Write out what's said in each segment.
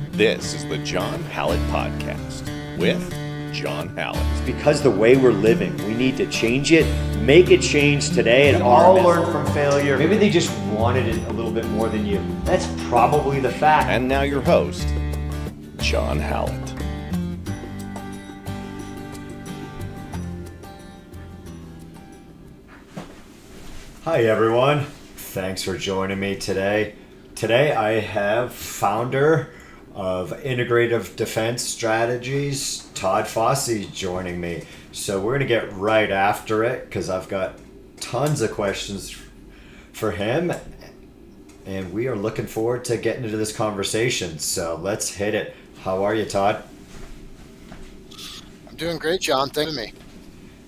This is the John Hallett Podcast with John Hallett. Because the way we're living, we need to change it, make it change today. And all learn from failure. Maybe they just wanted it a little bit more than you. That's probably the fact. And now your host, John Hallett. Hi everyone, thanks for joining me today. Today I have founder of Integrative Defense Strategies, Todd Fossey, joining me. So we're going to get right after it because I've got tons of questions for him and we are looking forward to getting into this conversation. So let's hit it. How are you, Todd? I'm doing great, John. Thank you.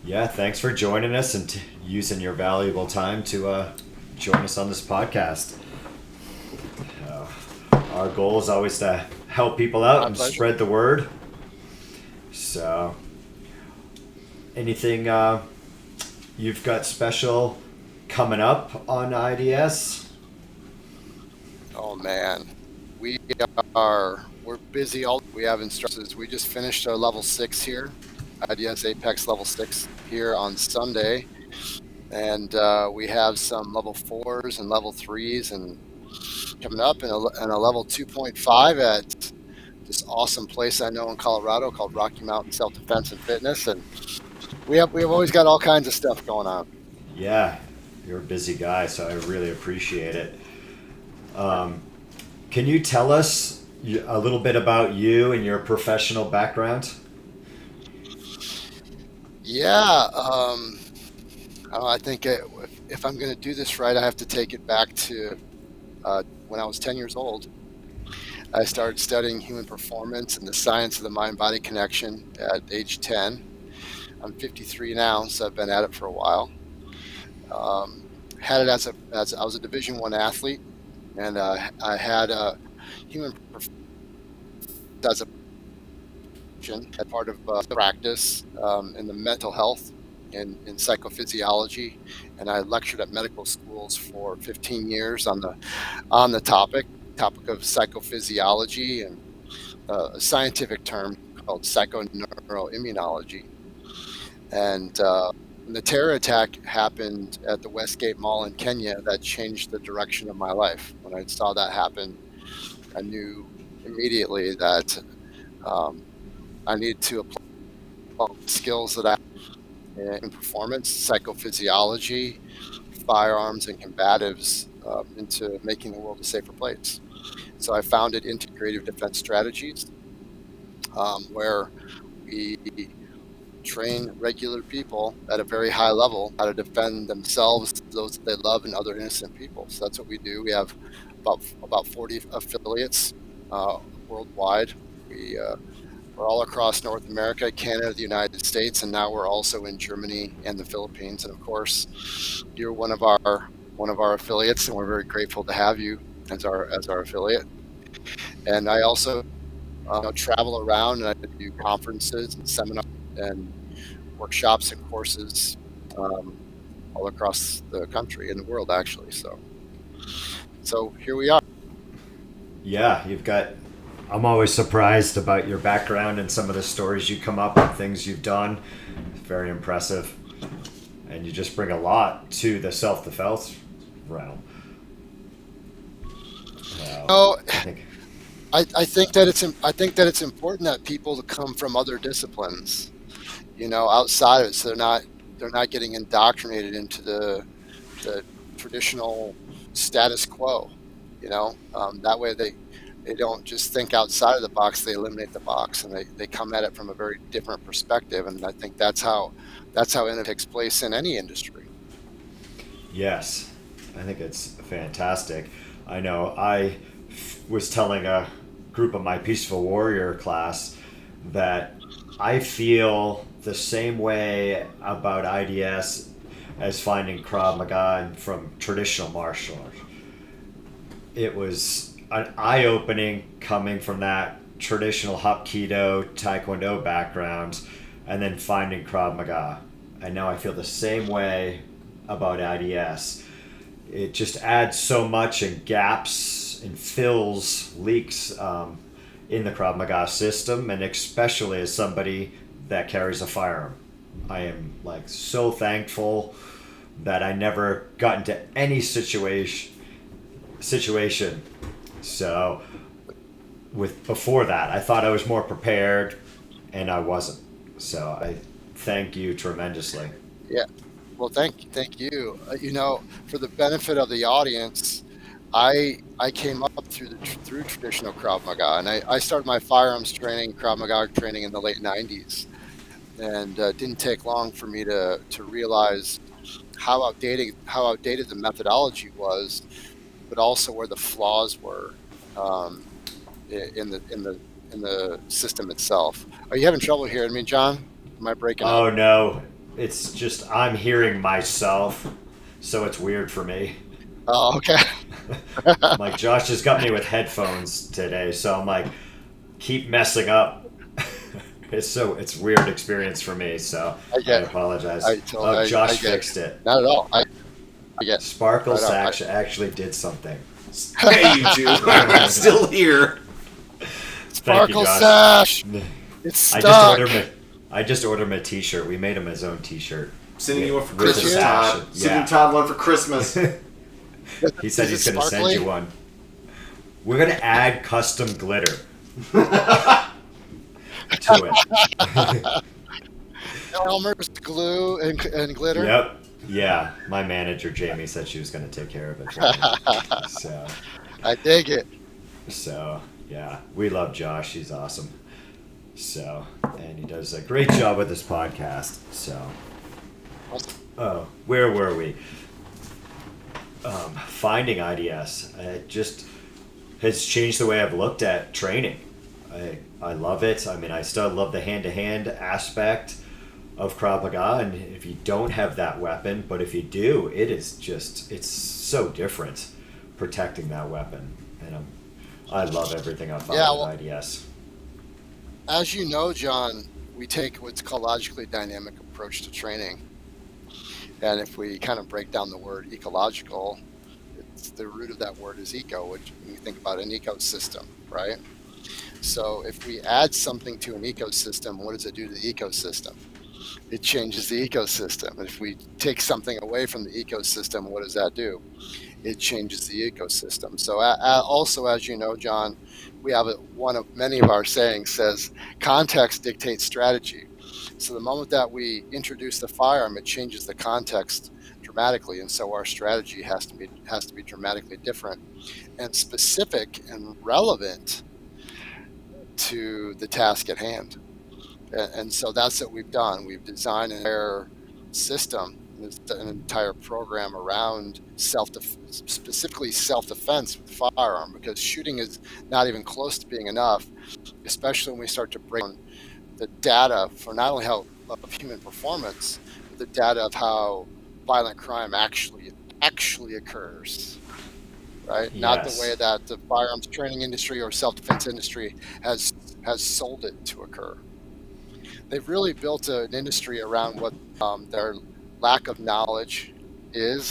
Yeah, thanks for joining us and using your valuable time to join us on this podcast. Our goal is always to help people out and spread the word. So, anything you've got special coming up on IDS? Oh man, we're busy. We have instructors. We just finished our level 6 here, IDS Apex level 6 here on Sunday, and we have some level 4s and level 3s and coming up, and a level 2.5 at this awesome place I know in Colorado called Rocky Mountain Self-Defense and Fitness, and we have always got all kinds of stuff going on. Yeah, you're a busy guy, so I really appreciate it. Can you tell us a little bit about you and your professional background? Yeah, I think if I'm going to do this right, I have to take it back to when I was 10 years old. I started studying human performance and the science of the mind-body connection at age 10. I'm 53 now, so I've been at it for a while. Had it as I was a Division I athlete, and I had a human performance as a part of practice in the mental health in psychophysiology, and I lectured at medical schools for 15 years on the topic of psychophysiology and a scientific term called psychoneuroimmunology. And when the terror attack happened at the Westgate Mall in Kenya, that changed the direction of my life. When I saw that happen, I knew immediately that I needed to apply skills that I in performance, psychophysiology, firearms, and combatives into making the world a safer place. So I founded Integrative Defense Strategies, where we train regular people at a very high level how to defend themselves, those that they love, and other innocent people. So that's what we do. We have about 40 affiliates worldwide. We're all across North America, Canada, the United States, and now we're also in Germany and the Philippines. And of course, you're one of our affiliates, and we're very grateful to have you as our affiliate. And I also travel around, and I do conferences and seminars and workshops and courses all across the country and the world, actually. So here we are. Yeah, I'm always surprised about your background and some of the stories you come up with, things you've done. It's very impressive. And you just bring a lot to the self-defense realm. I think that it's important that people come from other disciplines, outside of it, so they're not getting indoctrinated into the traditional status quo. That way they don't just think outside of the box, they eliminate the box, and they come at it from a very different perspective. And I think that's how it takes place in any industry. Yes, I think it's fantastic. I know I was telling a group of my Peaceful Warrior class that I feel the same way about IDS as finding Krav Maga from traditional martial arts. It was an eye-opening coming from that traditional Hapkido, Taekwondo background, and then finding Krav Maga. And now I feel the same way about IDS. It just adds so much and gaps and fills leaks in the Krav Maga system, and especially as somebody that carries a firearm. I am like so thankful that I never got into any situation. So with before that, I thought I was more prepared, and I wasn't. So I thank you tremendously. Yeah. Well, thank you. For the benefit of the audience, I came up through traditional Krav Maga, and I started my firearms training, Krav Maga training, in the late '90s, and didn't take long for me to realize how outdated the methodology was, but also where the flaws were in the system itself. Are you having trouble hearing me, John? Am I breaking up? Oh no, it's just I'm hearing myself, so it's weird for me. Oh, okay. Like Josh has got me with headphones today, so I'm like, keep messing up. It's weird experience for me, so I apologize. Josh fixed it. Not at all. I get Sparkles actually did something. Hey, you two, I'm still here. Sparkle Sash. It's stuck. I just ordered him a T-shirt. We made him his own T-shirt. Sending you one for Christmas, Todd. Yeah. Sending Todd one for Christmas. He said he's going to send you one. We're going to add custom glitter to it. Elmer's glue and glitter. Yep. Yeah. My manager, Jamie, said she was going to take care of it for me. So. I dig it. So, yeah. We love Josh. He's awesome. So, and he does a great job with this podcast. So. Oh, where were we? Finding IDS. It just has changed the way I've looked at training. I love it. I mean, I still love the hand-to-hand aspect of Krav Maga, and if you don't have that weapon, but if you do, it's so different protecting that weapon. And I love everything I found with IDS. As you know, John, we take what's called logically dynamic approach to training. And if we kind of break down the word ecological, the root of that word is eco, which when you think about an ecosystem, right? So if we add something to an ecosystem, what does it do to the ecosystem? It changes the ecosystem. And if we take something away from the ecosystem, what does that do? It changes the ecosystem. So also, as you know, John, we have one of many of our sayings says, context dictates strategy. So the moment that we introduce the firearm, it changes the context dramatically, and so our strategy has to be dramatically different and specific and relevant to the task at hand. And so that's what we've done. We've designed an entire system, an entire program around specifically self-defense with firearm, because shooting is not even close to being enough, especially when we start to break down the data for not only of human performance, but the data of how violent crime actually occurs, right? Yes. Not the way that the firearms training industry or self-defense industry has sold it to occur. They've really built an industry around what their lack of knowledge is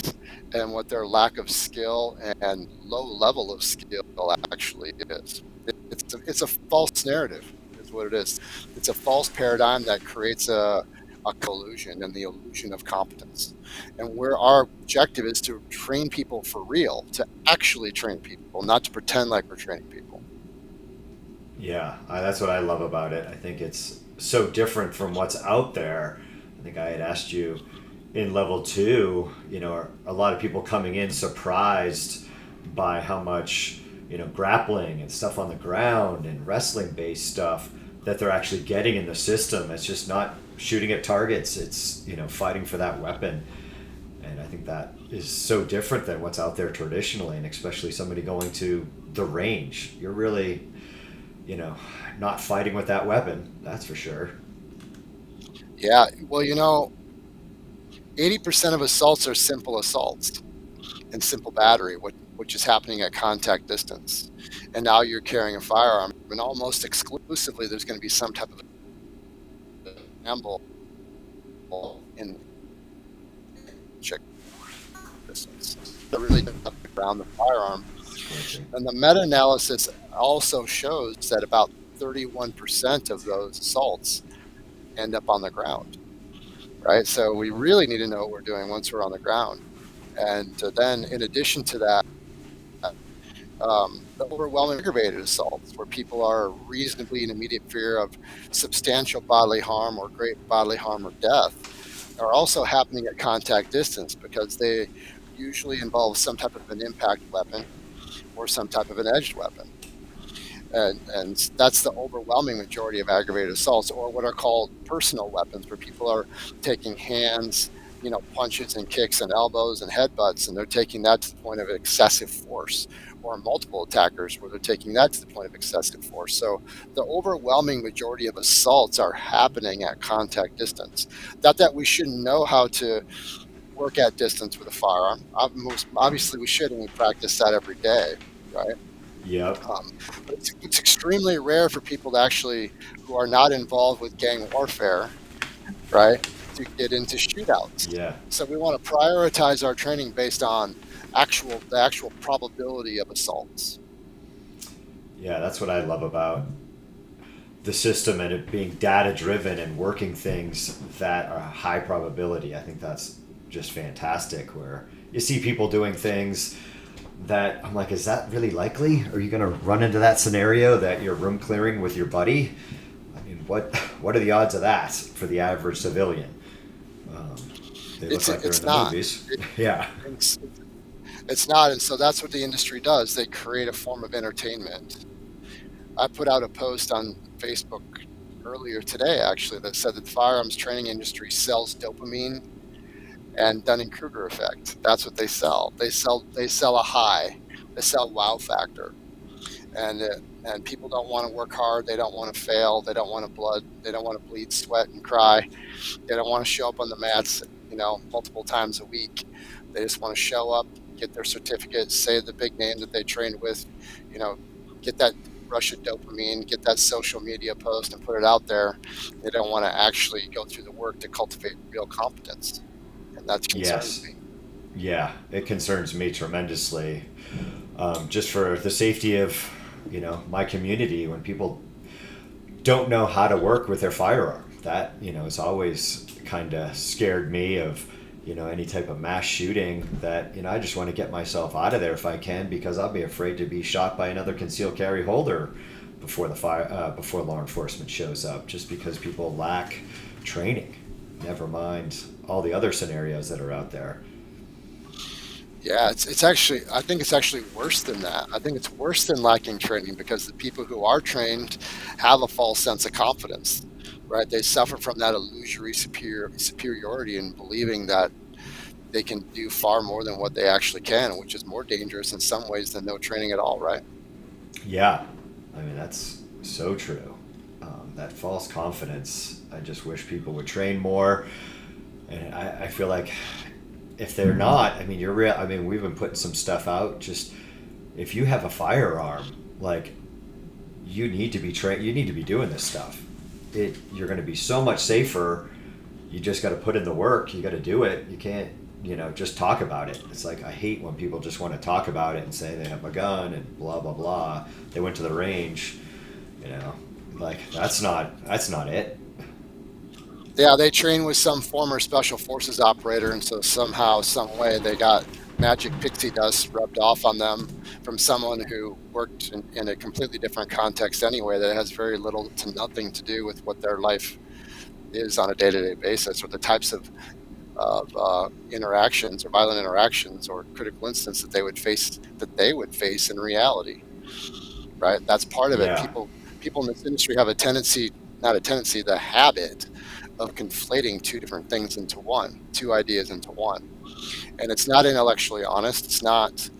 and what their lack of skill and low level of skill actually is. It's a false narrative. What it is. It's a false paradigm that creates a collusion and the illusion of competence. And where our objective is to train people for real, to actually train people, not to pretend like we're training people. Yeah, that's what I love about it. I think it's so different from what's out there. I think I had asked you in level 2, a lot of people coming in surprised by how much, grappling and stuff on the ground and wrestling based stuff that they're actually getting in the system. It's just not shooting at targets. It's, fighting for that weapon. And I think that is so different than what's out there traditionally, and especially somebody going to the range. You're really, not fighting with that weapon. That's for sure. Yeah. Well, 80% of assaults are simple assaults and simple battery, which is happening at contact distance. And now you're carrying a firearm, and almost exclusively there's going to be some type of amble in check distance. That really around the firearm And the meta-analysis also shows that about 31% of those assaults end up on the ground, right? So we really need to know what we're doing once we're on the ground. And then in addition to that, the overwhelming aggravated assaults, where people are reasonably in immediate fear of substantial bodily harm or great bodily harm or death, are also happening at contact distance, because they usually involve some type of an impact weapon or some type of an edged weapon. And that's the overwhelming majority of aggravated assaults, or what are called personal weapons, where people are taking hands, punches and kicks and elbows and headbutts, and they're taking that to the point of excessive force, or multiple attackers where they're taking that to the point of excessive force. So the overwhelming majority of assaults are happening at contact distance. Not that we shouldn't know how to work at distance with a firearm. Obviously we should, and we practice that every day, right? Yep. But it's extremely rare for people to actually, who are not involved with gang warfare, right, to get into shootouts. Yeah. So we want to prioritize our training based on the actual probability of assaults. Yeah, that's what I love about the system, and it being data driven and working things that are high probability. I think that's just fantastic, where you see people doing things that I'm like, is that really likely? Are you going to run into that scenario that you're room clearing with your buddy? I mean, what are the odds of that for the average civilian? They look like they're in the movies. Yeah. It's not, and so that's what the industry does. They create a form of entertainment. I put out a post on Facebook earlier today, actually, that said that the firearms training industry sells dopamine and Dunning-Kruger effect. That's what they sell. They sell a high. They sell wow factor, and people don't want to work hard. They don't want to fail. They don't want to They don't want to bleed, sweat, and cry. They don't want to show up on the mats, multiple times a week. They just want to show up, get their certificate, say the big name that they trained with, get that rush of dopamine, get that social media post and put it out there. They don't want to actually go through the work to cultivate real competence. And that concerns me. Yeah, it concerns me tremendously. Just for the safety of, my community, when people don't know how to work with their firearm, that, it's always kind of scared me of, any type of mass shooting, that, I just want to get myself out of there if I can, because I'll be afraid to be shot by another concealed carry holder before before law enforcement shows up, just because people lack training. Never mind all the other scenarios that are out there. Yeah, it's actually, I think it's actually worse than that. I think it's worse than lacking training, because the people who are trained have a false sense of confidence, right? They suffer from that illusory superiority and believing that they can do far more than what they actually can, which is more dangerous in some ways than no training at all, right? Yeah, I mean, that's so true. That false confidence, I just wish people would train more. And I feel like if they're not, I mean, you're real. I mean, we've been putting some stuff out. Just if you have a firearm, like, you need to be trained. You need to be doing this stuff. You're going to be so much safer. You just got to put in the work. You got to do it. You can't, just talk about it. It's like, I hate when people just want to talk about it and say they have a gun and blah blah blah. They went to the range, like that's not it. Yeah, they train with some former special forces operator, and so somehow, some way, they got magic pixie dust rubbed off on them from someone who worked in a completely different context anyway, that has very little to nothing to do with what their life is on a day-to-day basis, or the types of interactions or violent interactions or critical incidents that they would face in reality, right? That's part of it. People in this industry have the habit of conflating two different things into one, two ideas into one. And it's not intellectually honest, it's not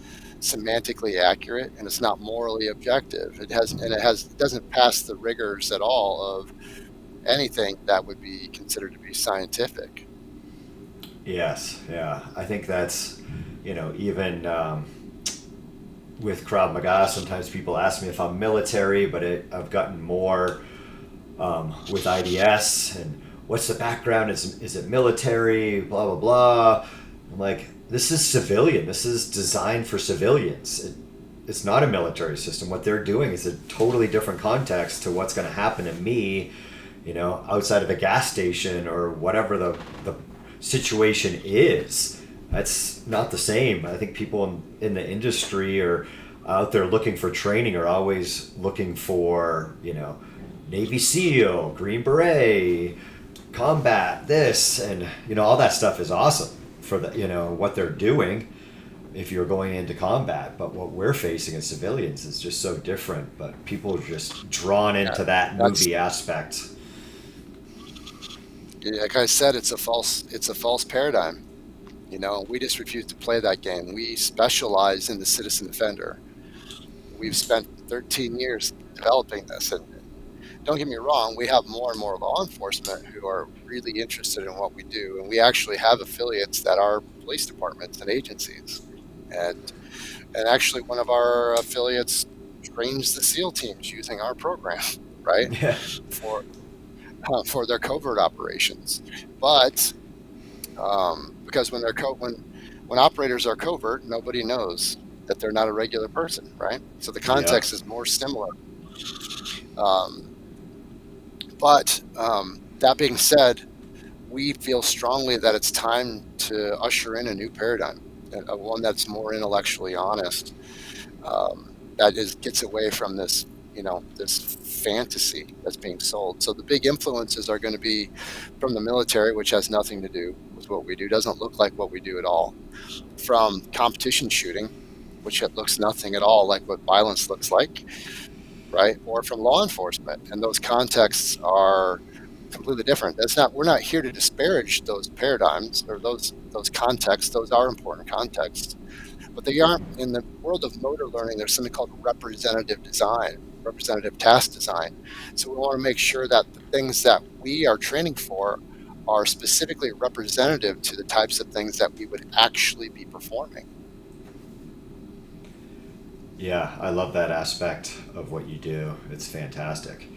semantically accurate, and it's not morally objective. It doesn't pass the rigors at all of anything that would be considered to be scientific. Yes, yeah. I think that's, even with Krav Maga, sometimes people ask me if I'm military, but I've gotten more with IDS, and what's the background? Is it military? Blah, blah, blah. I'm like, this is civilian. This is designed for civilians. it's not a military system. What they're doing is a totally different context to what's going to happen to me, outside of a gas station or whatever the situation is. That's not the same. I think people in the industry or out there looking for training are always looking for, Navy SEAL, Green Beret, combat, this, and, all that stuff is awesome for what they're doing if you're going into combat. But what we're facing as civilians is just so different. But people are just drawn into that movie aspect. Like I said, it's a false paradigm. We just refuse to play that game. We specialize in the citizen defender. We've spent 13 years developing this, and don't get me wrong, we have more and more law enforcement who are really interested in what we do, and we actually have affiliates that are police departments and agencies, and actually one of our affiliates trains the SEAL teams using our program, right? Yeah. For their covert operations, but because when operators are covert, nobody knows that they're not a regular person, right? So the context is more similar. But that being said, we feel strongly that it's time to usher in a new paradigm, one that's more intellectually honest, that gets away from this, this fantasy that's being sold. So the big influences are going to be from the military, which has nothing to do with what we do, doesn't look like what we do at all. From competition shooting, which it looks nothing at all like what violence looks like, right? Or from law enforcement, and those contexts are completely different. We're not here to disparage those paradigms or those contexts. Those are important contexts, but they aren't. In the world of motor learning, there's something called representative task design. So we want to make sure that the things that we are training for are specifically representative to the types of things that we would actually be performing. Yeah, I love that aspect of what you do. It's fantastic.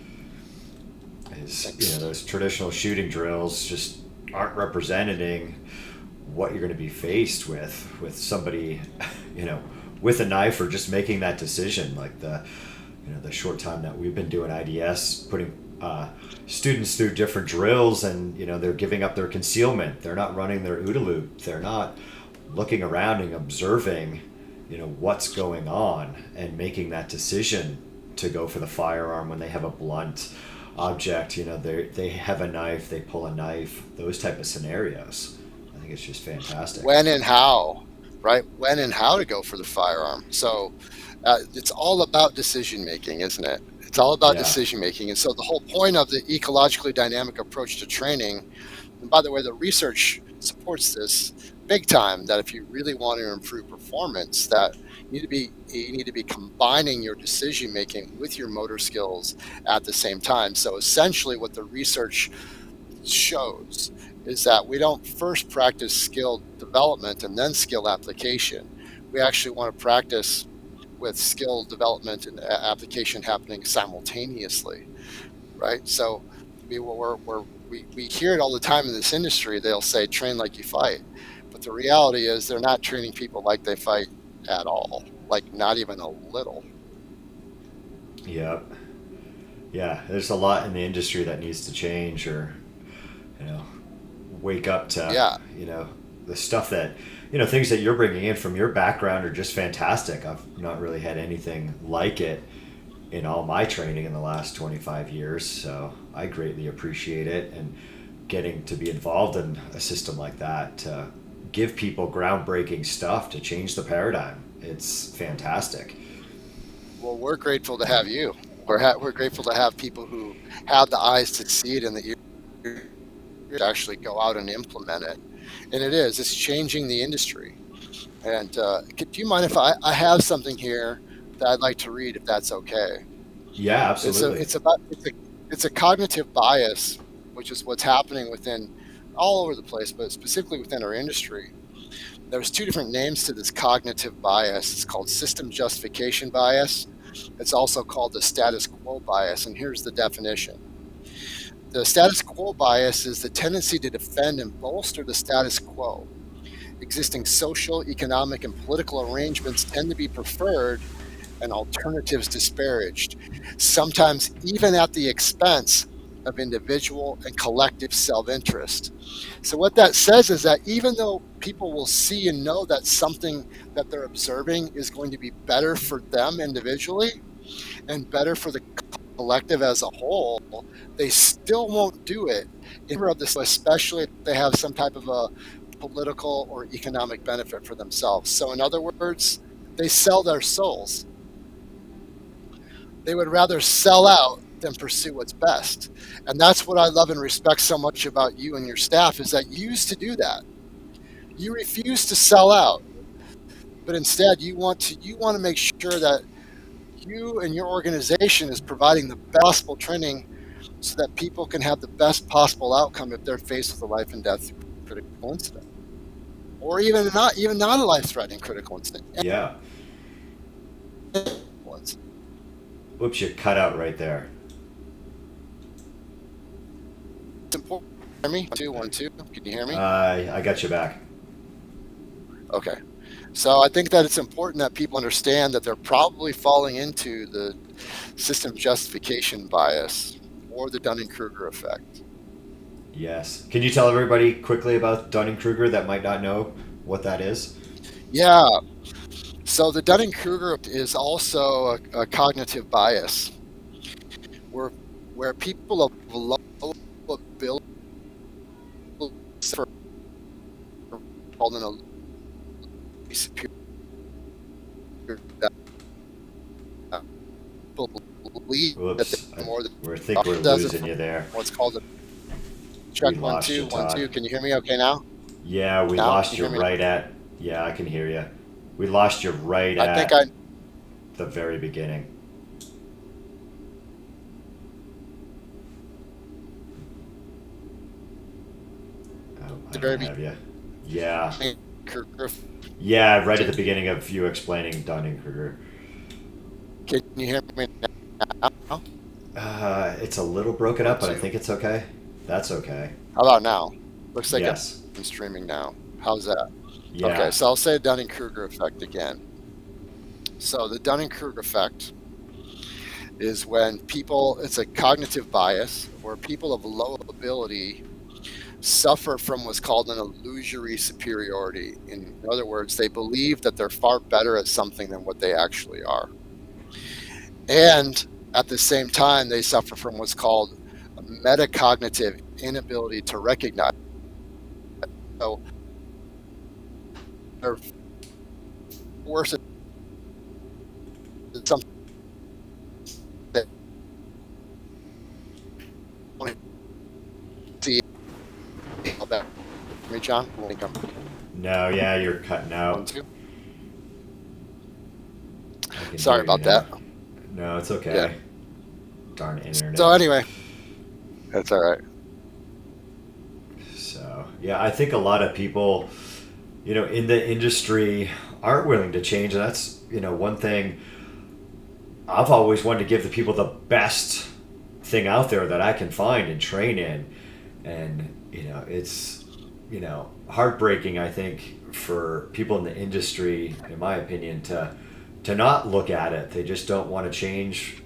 Those traditional shooting drills just aren't representing what you're going to be faced with somebody, with a knife or just making that decision. Like the short time that we've been doing IDS, putting students through different drills, and they're giving up their concealment. They're not running their OODA loop. They're not looking around and observing what's going on and making that decision to go for the firearm when they have a blunt object. They have a knife, they pull a knife, those type of scenarios. I think it's just fantastic. When and how, right? When and how to go for the firearm. So it's all about decision making, isn't it? It's all about decision making. And so the whole point of the ecologically dynamic approach to training, and by the way, the research supports this big time, that if you really want to improve performance, that you need to be combining your decision making with your motor skills at the same time. So essentially what the research shows is that we don't first practice skill development and then skill application. We actually want to practice with skill development and application happening simultaneously, right? So we hear it all the time in this industry. They'll say, train like you fight. But the reality is they're not training people like they fight at all, like not even a little. Yeah. Yeah, there's a lot in the industry that needs to change, or, wake up to, the stuff that, things that you're bringing in from your background are just fantastic. I've not really had anything like it in all my training in the last 25 years. So I greatly appreciate it, and getting to be involved in a system like that to give people groundbreaking stuff to change the paradigm. It's fantastic. Well, we're grateful to have you. We're grateful to have people who have the eyes to see it and the ears to actually go out and implement it. And it's changing the industry. And do you mind if I have something here that I'd like to read, if that's okay? Yeah, absolutely. It's a cognitive bias, which is what's happening within all over the place, but specifically within our industry. There's two different names to this cognitive bias. It's called system justification bias. It's also called the status quo bias, and here's the definition. The status quo bias is the tendency to defend and bolster the status quo. Existing social, economic, and political arrangements tend to be preferred, and alternatives disparaged, sometimes even at the expense of individual and collective self-interest. So what that says is that even though people will see and know that something that they're observing is going to be better for them individually and better for the collective as a whole, they still won't do it, especially if they have some type of a political or economic benefit for themselves. So in other words, they sell their souls. They would rather sell out than pursue what's best. And that's what I love and respect so much about you and your staff, is that you used to do that. You refuse to sell out, but instead you want to make sure that you and your organization is providing the best possible training so that people can have the best possible outcome if they're faced with a life and death critical incident, or even not a life-threatening critical incident. Yeah. Whoops, you cut out right there. It's important. Hear me? 2 1 2. Can you hear me? I got you back. Okay. So I think that it's important that people understand that they're probably falling into the system justification bias or the Dunning-Kruger effect. Yes. Can you tell everybody quickly about Dunning-Kruger that might not know what that is? Yeah. So the Dunning-Kruger is also a cognitive bias where people of low ability called an superior believe Whoops. that they're more than I think we're losing you there. what's called a check. We 1 lost 2 you, 1 Todd. 2. Can you hear me okay now? Yeah, we Now? lost Can you you hear me? right at... Yeah, I can hear you. We lost you right I at think the very beginning. Oh, I The very don't have you. Yeah. Kruger. Yeah, right at the beginning of you explaining Dunning-Kruger. Can you hear me now? It's a little broken up, but I think it's okay. That's okay. How about now? Looks like Yes. I'm streaming now. How's that? Yeah. Okay, so I'll say Dunning-Kruger effect again. So the Dunning-Kruger effect is when people, it's a cognitive bias where people of low ability suffer from what's called an illusory superiority. In other words, they believe that they're far better at something than what they actually are. And at the same time, they suffer from what's called a metacognitive inability to recognize. So they're worse at something that see about me, John. No, yeah, you're cutting 1 out. 2. I can Sorry hear you about now. that. No, it's okay. Yeah. Darn internet. So anyway, that's all right. So, yeah, I think a lot of people, in the industry aren't willing to change. And that's, one thing I've always wanted to give the people the best thing out there that I can find and train in. And, it's, heartbreaking, I think, for people in the industry, in my opinion, to not look at it. They just don't want to change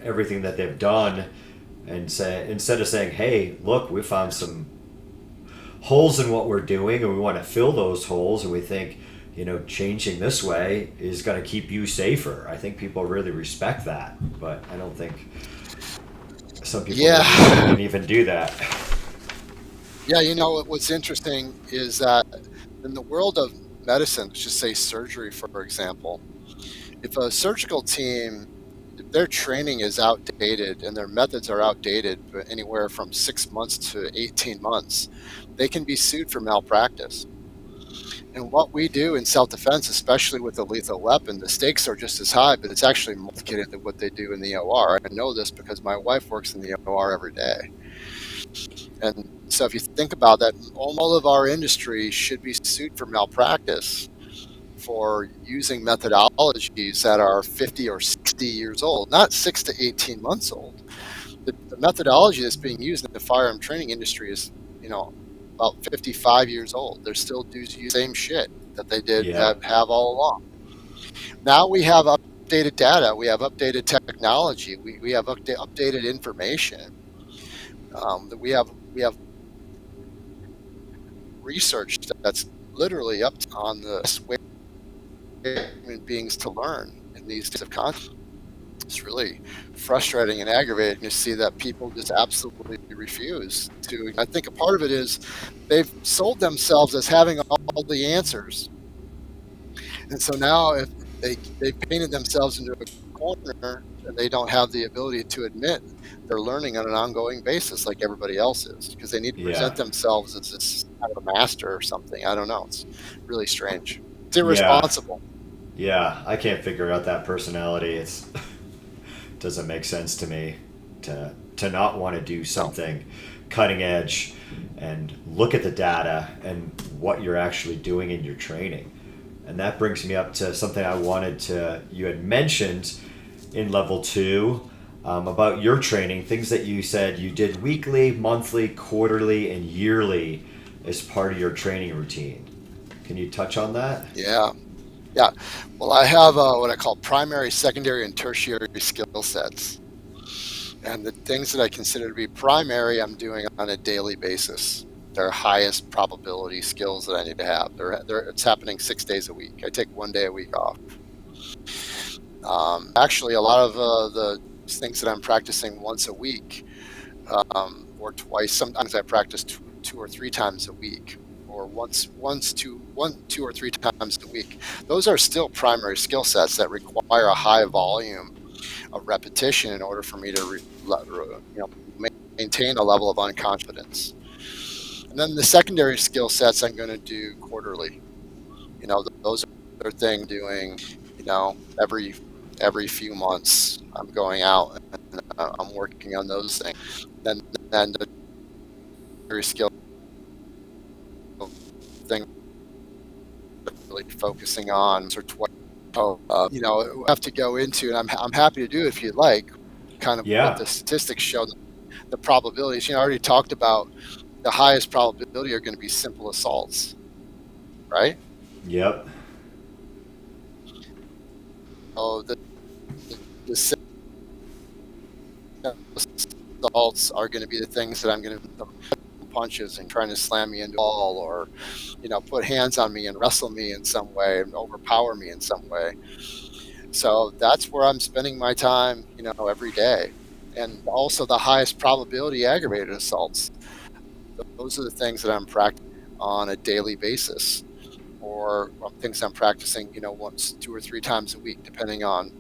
everything that they've done and say, instead of saying, hey, look, we found some holes in what we're doing and we want to fill those holes, and we think, changing this way is going to keep you safer. I think people really respect that, but I don't think some people can even do that. Yeah, what's interesting is that in the world of medicine, let's just say surgery, for example, if a surgical team, if their training is outdated and their methods are outdated for anywhere from 6 months to 18 months, they can be sued for malpractice. And what we do in self-defense, especially with a lethal weapon, the stakes are just as high, but it's actually multiplicated than what they do in the OR. I know this because my wife works in the OR every day. And so if you think about that, all of our industry should be sued for malpractice for using methodologies that are 50 or 60 years old, not 6 to 18 months old. The methodology that's being used in the firearm training industry is, about 55 years old. They're still doing the same shit that they did have all along. Now we have updated data, we have updated technology, we have updated information. That we have research that's literally up on the way human beings to learn in these types of concepts. It's really frustrating and aggravating to see that people just absolutely refuse to. I think a part of it is they've sold themselves as having all the answers, and so now if they've painted themselves into a corner and they don't have the ability to admit they're learning on an ongoing basis like everybody else is, because they need to present themselves as this kind of a master or something. I don't know. It's really strange. It's irresponsible. Yeah, I can't figure out that personality. It doesn't make sense to me to not want to do something cutting edge and look at the data and what you're actually doing in your training. And that brings me up to something you had mentioned in level 2 about your training, things that you said you did weekly, monthly, quarterly, and yearly as part of your training routine. Can you touch on that? Yeah. Well, I have what I call primary, secondary, and tertiary skill sets. And the things that I consider to be primary, I'm doing on a daily basis. They're highest probability skills that I need to have. It's happening 6 days a week. I take 1 day a week off. Actually, a lot of the things that I'm practicing once a week or twice. Sometimes I practice two or three times a week, or two or three times a week. Those are still primary skill sets that require a high volume of repetition in order for me to maintain a level of unconfidence. And then the secondary skill sets I'm going to do quarterly. Those are things doing, every few months I'm going out and I'm working on those things. Then the secondary skill thing really focusing on sort of have to go into, and I'm happy to do it if you'd like, kind of what the statistics show, the probabilities. I already talked about the highest probability are going to be simple assaults, right? Yep. Oh, the assaults are going to be the things that I'm going to punches and trying to slam me into a wall, or put hands on me and wrestle me in some way and overpower me in some way. So that's where I'm spending my time every day. And also the highest probability aggravated assaults, those are the things that I'm practicing on a daily basis, or things I'm practicing once, 2 or 3 times a week, depending on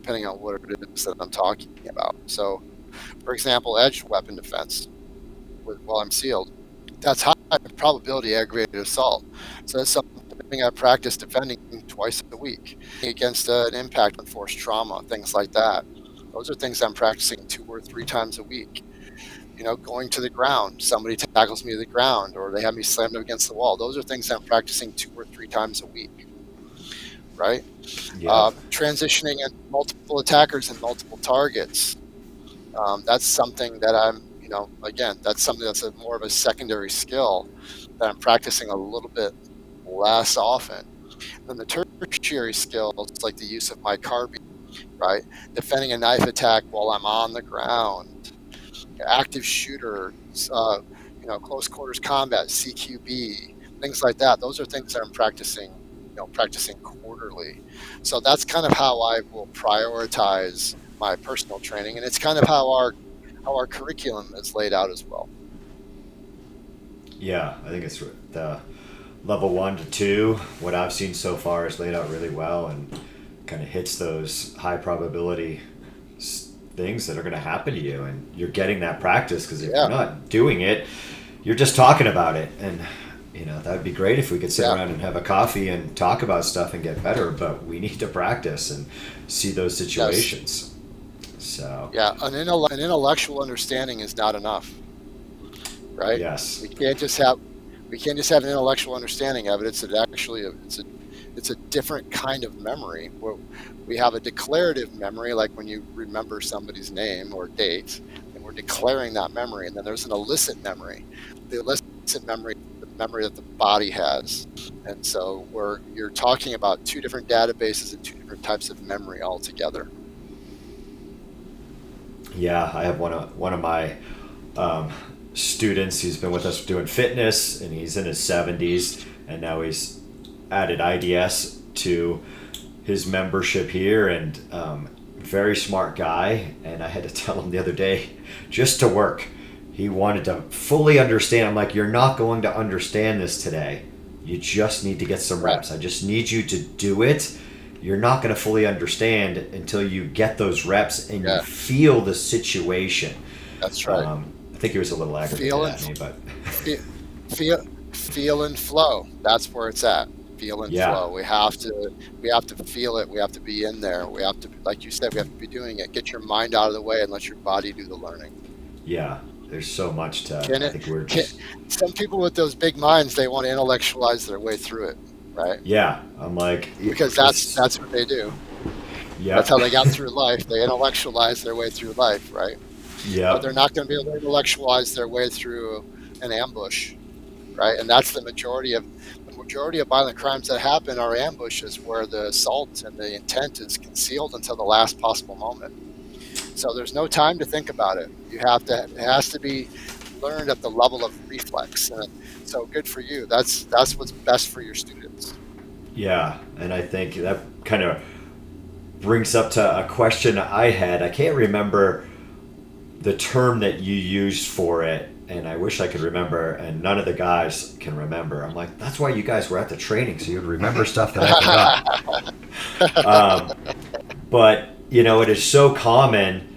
what it is that I'm talking about. So for example, edge weapon defense while I'm sealed, that's high probability aggravated assault. So that's something I practice defending twice a week against an impact and force trauma, things like that. Those are things I'm practicing 2 or 3 times a week. Going to the ground, somebody tackles me to the ground, or they have me slammed up against the wall. Those are things I'm practicing 2 or 3 times a week, right? Yeah. Transitioning in multiple attackers and multiple targets. That's something that I'm, again, that's something that's more of a secondary skill that I'm practicing a little bit less often. Then the tertiary skills, like the use of my carbine, right? Defending a knife attack while I'm on the ground, active shooter, close quarters combat, CQB, things like that. Those are things that I'm practicing quarterly. So that's kind of how I will prioritize my personal training, and it's kind of how our curriculum is laid out as well. Yeah, I think it's the level 1 to 2. What I've seen so far is laid out really well and kind of hits those high probability things that are going to happen to you, and you're getting that practice, because if you're not doing it, you're just talking about it. And that would be great if we could sit around and have a coffee and talk about stuff and get better, but we need to practice and see those situations. So an intellectual understanding is not enough, right? Yes. We can't just have an intellectual understanding of it. It's a different kind of memory. We have a declarative memory, like when you remember somebody's name or date, and we're declaring that memory. And then there's an illicit memory. The illicit memory, the memory that the body has. And so you're talking about two different databases and two different types of memory altogether. Yeah, I have one of my students. He's been with us doing fitness, and he's in his 70s, and now he's added IDS to his membership here, and very smart guy. And I had to tell him the other day, just to work, he wanted to fully understand. I'm like, you're not going to understand this today. You just need to get some reps. I just need you to do it. You're not going to fully understand until you get those reps and you feel the situation. That's right. I think he was a little aggravated at me, but feel and flow. That's where it's at. Feel and flow. We have to feel it. We have to be in there. We have to, like you said, we have to be doing it. Get your mind out of the way and let your body do the learning. Yeah, there's so much to. Some people with those big minds, they want to intellectualize their way through it, right? Yeah, I'm like, because that's what they do. Yeah, that's how they got through life. They intellectualize their way through life, right? Yeah, but they're not going to be able to intellectualize their way through an ambush, right? And that's the majority of violent crimes that happen are ambushes, where the assault and the intent is concealed until the last possible moment. So there's no time to think about it. It has to be learned at the level of reflex. And so good for you. That's what's best for your students. Yeah, and I think that kind of brings up to a question I had. I can't remember the term that you used for it, and I wish I could remember, and none of the guys can remember. I'm like, that's why you guys were at the training, so you'd remember stuff that I forgot. But, it is so common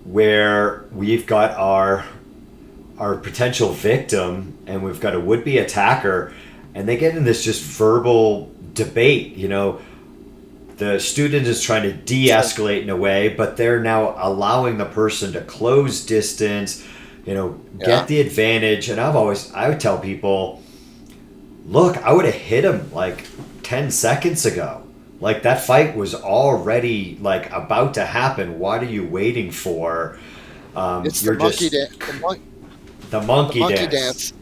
where we've got our potential victim and we've got a would-be attacker, and they get in this just verbal debate. The student is trying to de-escalate in a way, but they're now allowing the person to close distance, get the advantage. And I would tell people, look, I would have hit him like 10 seconds ago. Like, that fight was already like about to happen. What are you waiting for? It's the monkey dance. The monkey dance.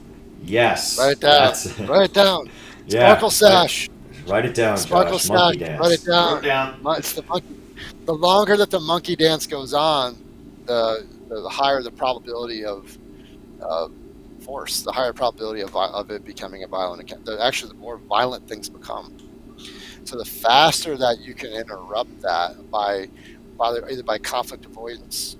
Yes. Write it down. Write it down. Sparkle sash. Write it down, Sparkle Josh. sash. Monkey dance. Write it down. Write it down. It's the monkey. The longer that the monkey dance goes on, the higher the probability of force, the higher probability of it becoming a violent account. Actually, the more violent things become. So the faster that you can interrupt that either by conflict avoidance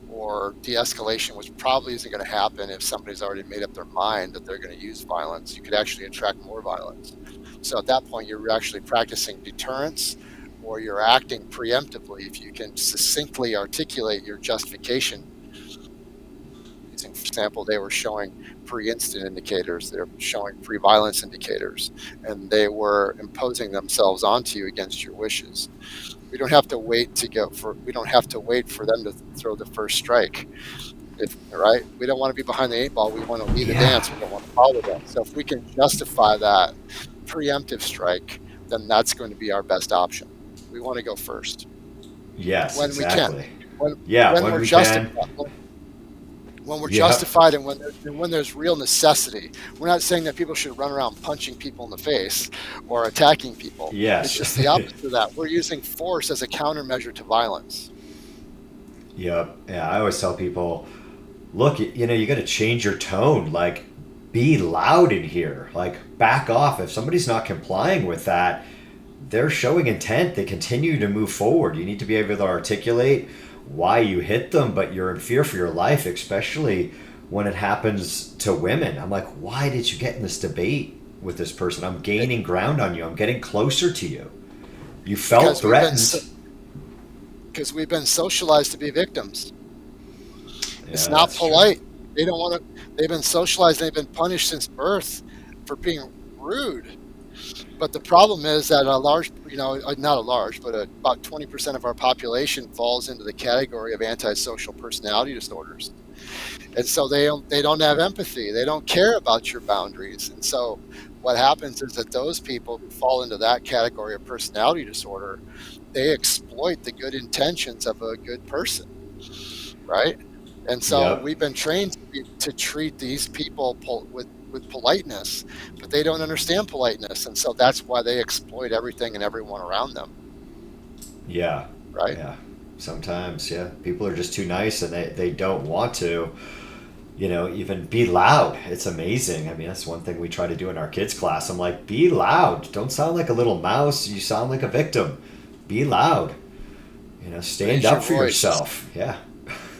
or de-escalation, which probably isn't going to happen if somebody's already made up their mind that they're going to use violence, you could actually attract more violence. So at that point, you're actually practicing deterrence, or you're acting preemptively if you can succinctly articulate your justification. For example, they were showing pre-incident indicators, they're showing pre-violence indicators, and they were imposing themselves onto you against your wishes. We don't have to wait we don't have to wait for them to throw the first strike. Right? We don't want to be behind the 8 ball. We want to lead the dance. We don't want to follow them. So if we can justify that preemptive strike, then that's going to be our best option. We want to go first. Yes, when exactly. we can. When we're justified. When we're justified and when there's real necessity. We're not saying that people should run around punching people in the face or attacking people. Yes. It's just the opposite of that. We're using force as a countermeasure to violence. Yep. Yeah, I always tell people, look, you got to change your tone. Like, be loud in here. Like, back off. If somebody's not complying with that, they're showing intent. They continue to move forward. You need to be able to articulate why you hit them, but you're in fear for your life, especially when it happens to women. I'm like, why did you get in this debate with this person? I'm gaining ground on you. I'm getting closer to you. You felt threatened. Because we've been socialized to be victims. Yeah, it's not polite. True. They don't want to. They've been socialized. They've been punished since birth for being rude. But the problem is that about 20% of our population falls into the category of antisocial personality disorders. And so they don't have empathy. They don't care about your boundaries. And so what happens is that those people who fall into that category of personality disorder, they exploit the good intentions of a good person, right? And so we've been trained to treat these people with with politeness, but they don't understand politeness, and so that's why they exploit everything and everyone around them. Yeah. Right? Yeah. Sometimes, yeah, people are just too nice, and they don't want to, even be loud. It's amazing. I mean, that's one thing we try to do in our kids class. I'm like, be loud. Don't sound like a little mouse. You sound like a victim. Be loud. Stand Raise up your for voice. yourself. Yeah.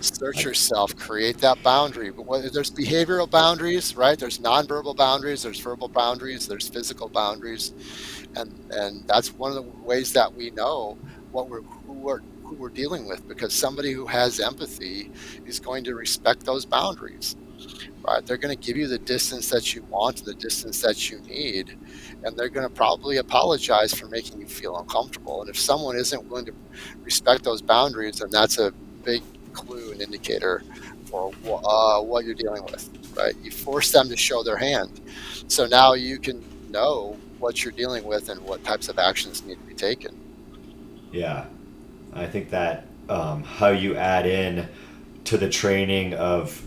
Assert yourself, create that boundary. But there's behavioral boundaries, right? There's nonverbal boundaries, there's verbal boundaries, there's physical boundaries, and that's one of the ways that we know who we're dealing with, because somebody who has empathy is going to respect those boundaries. Right? They're going to give you the distance that you want, the distance that you need, and they're going to probably apologize for making you feel uncomfortable. And if someone isn't willing to respect those boundaries, then that's a big clue and indicator for what you're dealing with. Right? You force them to show their hand, so now you can know what you're dealing with and what types of actions need to be taken. Yeah. I think that how you add in to the training of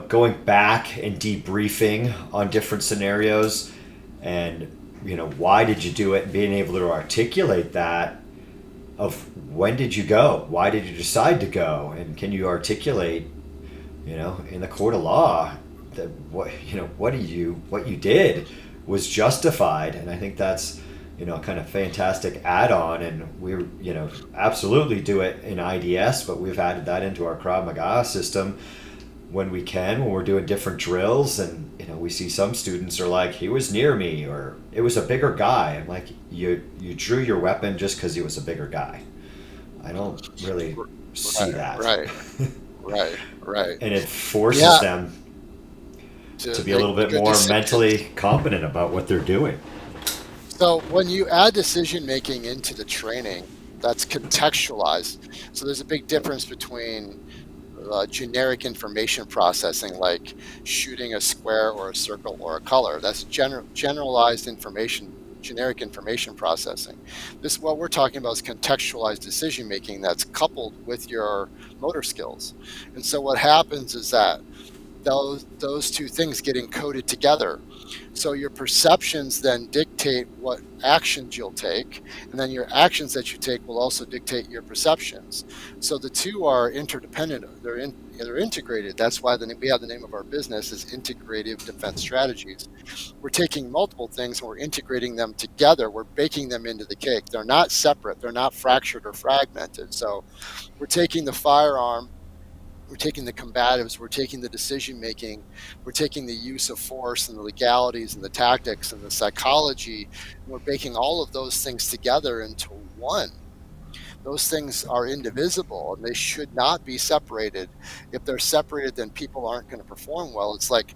going back and debriefing on different scenarios, and why did you do it, and being able to articulate that of when did you go, why did you decide to go, and can you articulate in the court of law that what you did was justified. And I think that's kind of fantastic add-on, and we absolutely do it in IDS, but we've added that into our Krav Maga system when we can, when we're doing different drills. And we see some students are like, he was near me, or it was a bigger guy. I'm like, you drew your weapon just because he was a bigger guy. I don't really see that. Right. And it forces them to be a little bit more mentally competent about what they're doing. So when you add decision making into the training, that's contextualized. So there's a big difference between generic information processing, like shooting a square or a circle or a color. That's generalized information, generic information processing. This, what we're talking about, is contextualized decision making that's coupled with your motor skills. And so what happens is that those two things get encoded together. So your perceptions then dictate what actions you'll take, and then your actions that you take will also dictate your perceptions. So the two are interdependent. They're integrated. That's why we have the name of our business is Integrative Defense Strategies. We're taking multiple things and we're integrating them together. We're baking them into the cake. They're not separate. They're not fractured or fragmented. So we're taking the firearm, we're taking the combatives, we're taking the decision making, we're taking the use of force and the legalities and the tactics and the psychology, and we're baking all of those things together into one. Those things are indivisible and they should not be separated. If they're separated, then people aren't going to perform well. It's like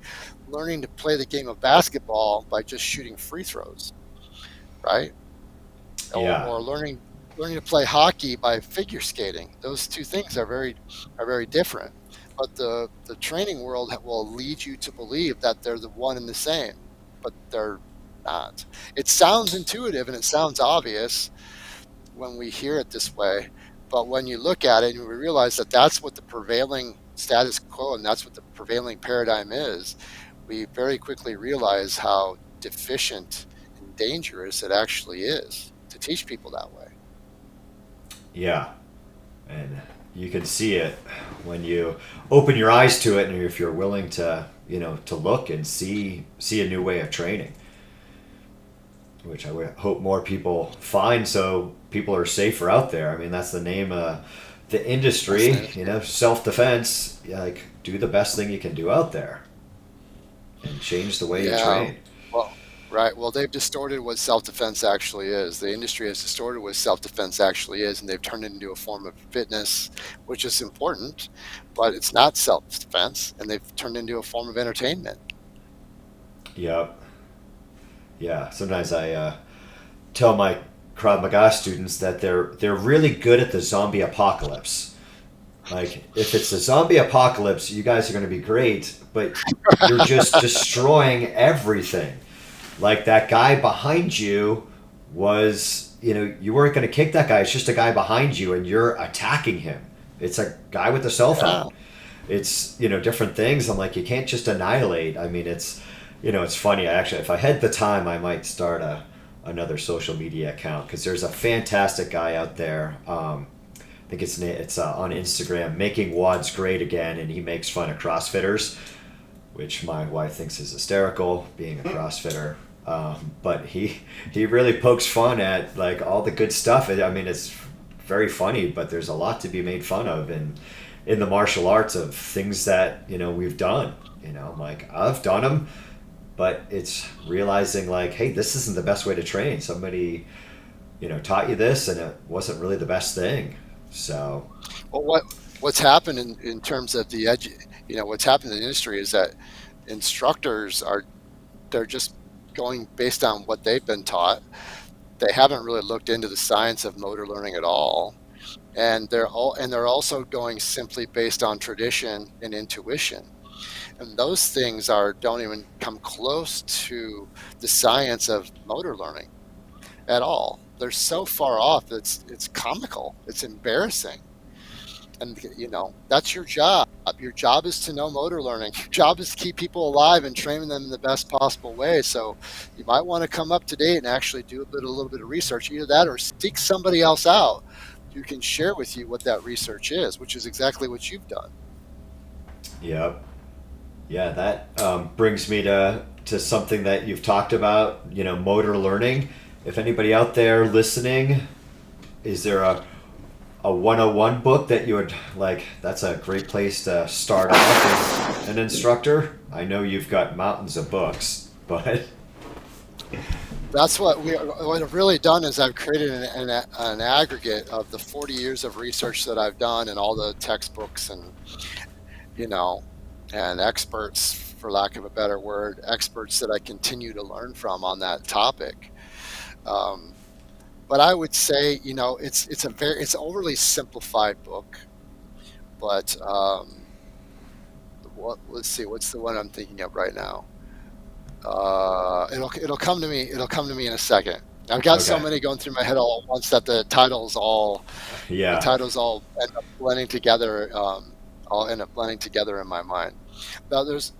learning to play the game of basketball by just shooting free throws, right? Yeah. Or learning to play hockey by figure skating. Those two things are very different. But the training world will lead you to believe that they're the one and the same, but they're not. It sounds intuitive and it sounds obvious when we hear it this way, but when you look at it and we realize that that's what the prevailing status quo and that's what the prevailing paradigm is, we very quickly realize how deficient and dangerous it actually is to teach people that way. Yeah, and you can see it when you open your eyes to it, and if you're willing to, to look and see a new way of training, which I would hope more people find, so people are safer out there. I mean, that's the name of the industry, self-defense. Like, do the best thing you can do out there, and change the way you train. Right. Well, they've distorted what self-defense actually is. The industry has distorted what self-defense actually is, and they've turned it into a form of fitness, which is important, but it's not self-defense, and they've turned it into a form of entertainment. Yep. Yeah. Sometimes I tell my Krav Maga students that they're really good at the zombie apocalypse. Like, if it's a zombie apocalypse, you guys are going to be great, but you're just destroying everything. Like, that guy behind you was, you weren't going to kick that guy. It's just a guy behind you, and you're attacking him. It's a guy with a cell phone. It's, different things. I'm like, you can't just annihilate. I mean, it's it's funny. Actually, if I had the time, I might start another social media account, because there's a fantastic guy out there. I think it's on Instagram, Making WODs Great Again, and he makes fun of CrossFitters, which my wife thinks is hysterical, being a CrossFitter. But he really pokes fun at like all the good stuff. I mean, it's very funny, but there's a lot to be made fun of in the martial arts, of things that we've done. Like, I've done them, but it's realizing like, hey, this isn't the best way to train. Somebody taught you this, and it wasn't really the best thing. So, well, what's happened in terms of the what's happened in the industry is that instructors they're just going based on what they've been taught. They haven't really looked into the science of motor learning at all, and they're also going simply based on tradition and intuition, and those things don't even come close to the science of motor learning at all. They're so far off. It's comical. It's embarrassing. And that's your job. Your job is to know motor learning. Your job is to keep people alive and train them in the best possible way. So you might want to come up to date and actually do a little bit of research, either that or seek somebody else out who can share with you what that research is, which is exactly what you've done. Yep. Yeah, that brings me to something that you've talked about, motor learning. If anybody out there listening, is there a 101 book that you would like? That's a great place to start off as an instructor. I know you've got mountains of books, but that's what I've really done is I've created an aggregate of the 40 years of research that I've done, and all the textbooks and and experts, for lack of a better word, experts that I continue to learn from on that topic. But I would say, it's an overly simplified book. But let's see, what's the one I'm thinking of right now? It'll come to me. It'll come to me in a second. I've got so many going through my head all at once that the titles all end up blending together. All end up blending together in my mind. Now there's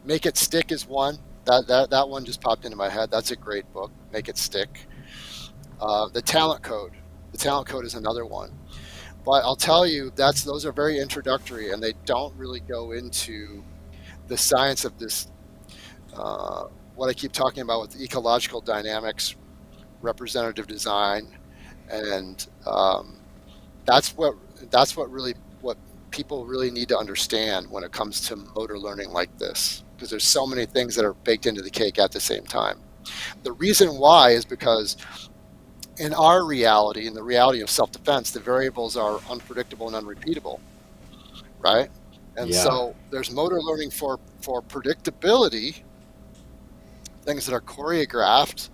Make It Stick is one. That one just popped into my head. That's a great book. Make It Stick. The Talent Code. The Talent Code is another one. But I'll tell you, those are very introductory, and they don't really go into the science of this. What I keep talking about with ecological dynamics, representative design, and that's what people really need to understand when it comes to motor learning like this, because there's so many things that are baked into the cake at the same time. The reason why is because in our reality, in the reality of self-defense, the variables are unpredictable and unrepeatable, right? And so there's motor learning for predictability, things that are choreographed,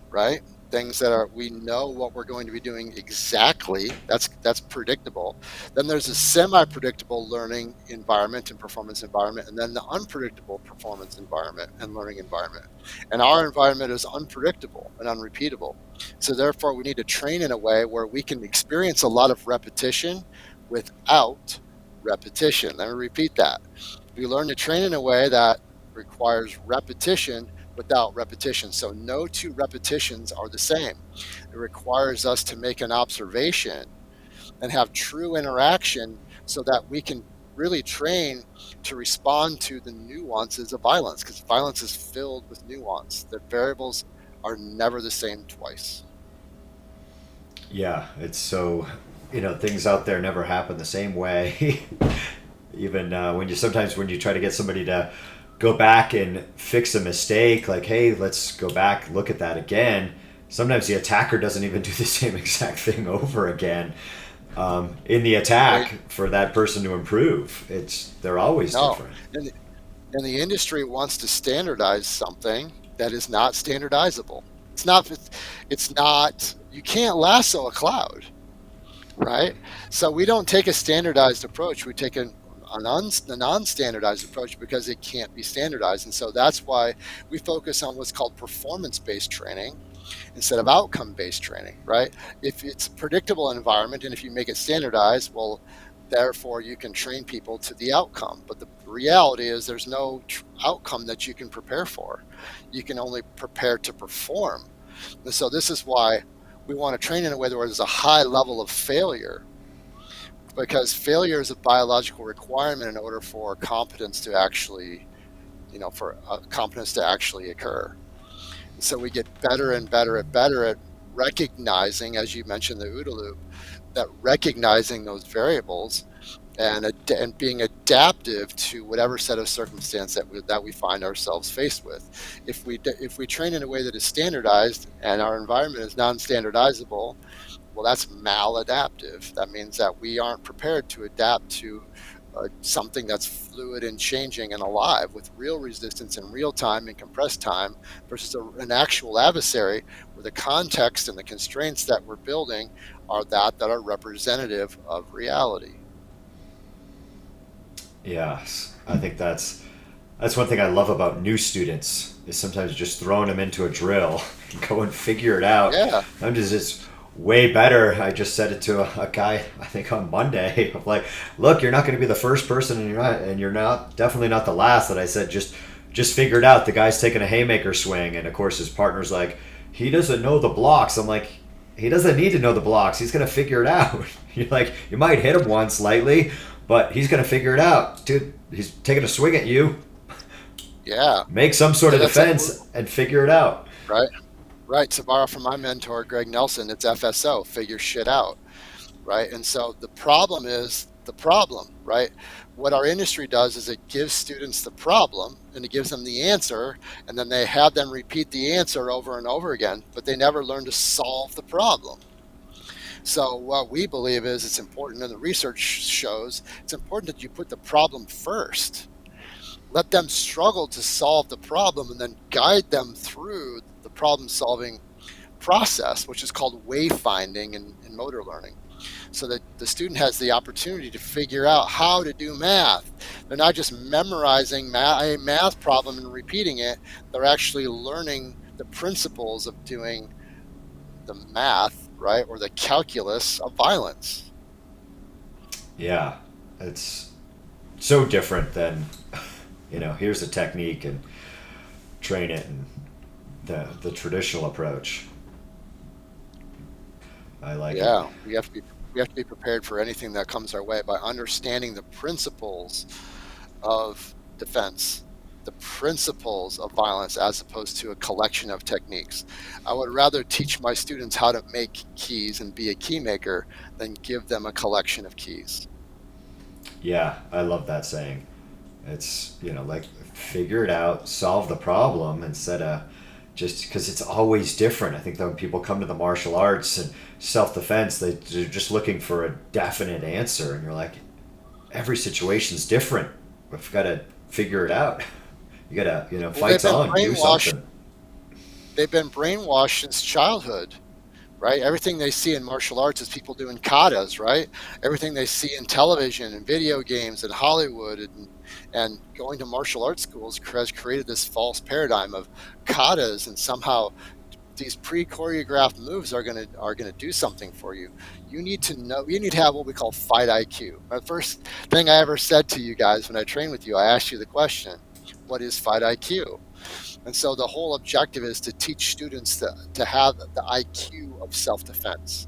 right? Things that we know what we're going to be doing exactly. That's predictable. Then there's a semi-predictable learning environment and performance environment, and then the unpredictable performance environment and learning environment. And our environment is unpredictable and unrepeatable. So therefore, we need to train in a way where we can experience a lot of repetition without repetition. Let me repeat that. We learn to train in a way that requires repetition without repetition. So no two repetitions are the same. It requires us to make an observation and have true interaction so that we can really train to respond to the nuances of violence, because violence is filled with nuance. The variables are never the same twice. Yeah, it's so, things out there never happen the same way. Even when you try to get somebody to go back and fix a mistake, like, hey, let's go back, look at that again. Sometimes the attacker doesn't even do the same exact thing over again in the attack for that person to improve. They're always different. And the industry wants to standardize something that is not standardizable. It's not, you can't lasso a cloud, right? So we don't take a standardized approach. We take a non-standardized approach because it can't be standardized. And so that's why we focus on what's called performance-based training instead of outcome-based training, right? If it's a predictable environment and if you make it standardized, well, Therefore, you can train people to the outcome. But the reality is there's no outcome that you can prepare for. You can only prepare to perform. And so this is why we want to train in a way where there's a high level of failure, because failure is a biological requirement in order for competence to actually, for competence to actually occur. And so we get better and better at recognizing, as you mentioned, the OODA loop, that recognizing those variables and being adaptive to whatever set of circumstance that we find ourselves faced with. If we train in a way that is standardized and our environment is non-standardizable, well, that's maladaptive. That means that we aren't prepared to adapt to something that's fluid and changing and alive with real resistance in real time and compressed time versus an actual adversary where the context and the constraints that we're building are that are representative of reality. Yes, I think that's one thing I love about new students is sometimes just throwing them into a drill and go and figure it out. Yeah. It's way better. I just said it to a guy, I think on Monday. I'm like, look, you're not going to be the first person, and you're not definitely not the last. That I said just figure it out. The guy's taking a haymaker swing, and of course his partner's like, he doesn't know the blocks. I'm like, he doesn't need to know the blocks. He's going to figure it out. You're like, you might hit him once lightly, but he's going to figure it out. Dude, he's taking a swing at you. Yeah. Make some sort of defense and figure it out. Right. To borrow from my mentor, Greg Nelson, it's FSO, figure shit out. Right. And so the problem is the problem, right? What our industry does is it gives students the problem and it gives them the answer, and then they have them repeat the answer over and over again, but they never learn to solve the problem. So what we believe is it's important, and the research shows it's important that you put the problem first. Let them struggle to solve the problem and then guide them through the problem-solving process, which is called wayfinding in motor learning, so that the student has the opportunity to figure out how to do math. They're not just memorizing a math problem and repeating it. They're actually learning the principles of doing the math, right, or the calculus of violence. Yeah, it's so different than, here's a technique and train it, and the traditional approach. I like it. Yeah, we have to be prepared for anything that comes our way by understanding the principles of defense, the principles of violence, as opposed to a collection of techniques. I would rather teach my students how to make keys and be a key maker than give them a collection of keys. Yeah, I love that saying. It's, figure it out, solve the problem instead of just because it's always different. I think that when people come to the martial arts and self-defense, they're just looking for a definite answer. And you're like, every situation's different. We've got to figure it out. You got to, fights on, do something. They've been brainwashed since childhood, right? Everything they see in martial arts is people doing katas, right? Everything they see in television and video games and Hollywood and going to martial arts schools has created this false paradigm of katas, and somehow these pre-choreographed moves are gonna do something for you. You need to have what we call fight IQ. The first thing I ever said to you guys when I trained with you, I asked you the question, what is fight IQ? And so the whole objective is to teach students to have the IQ of self-defense.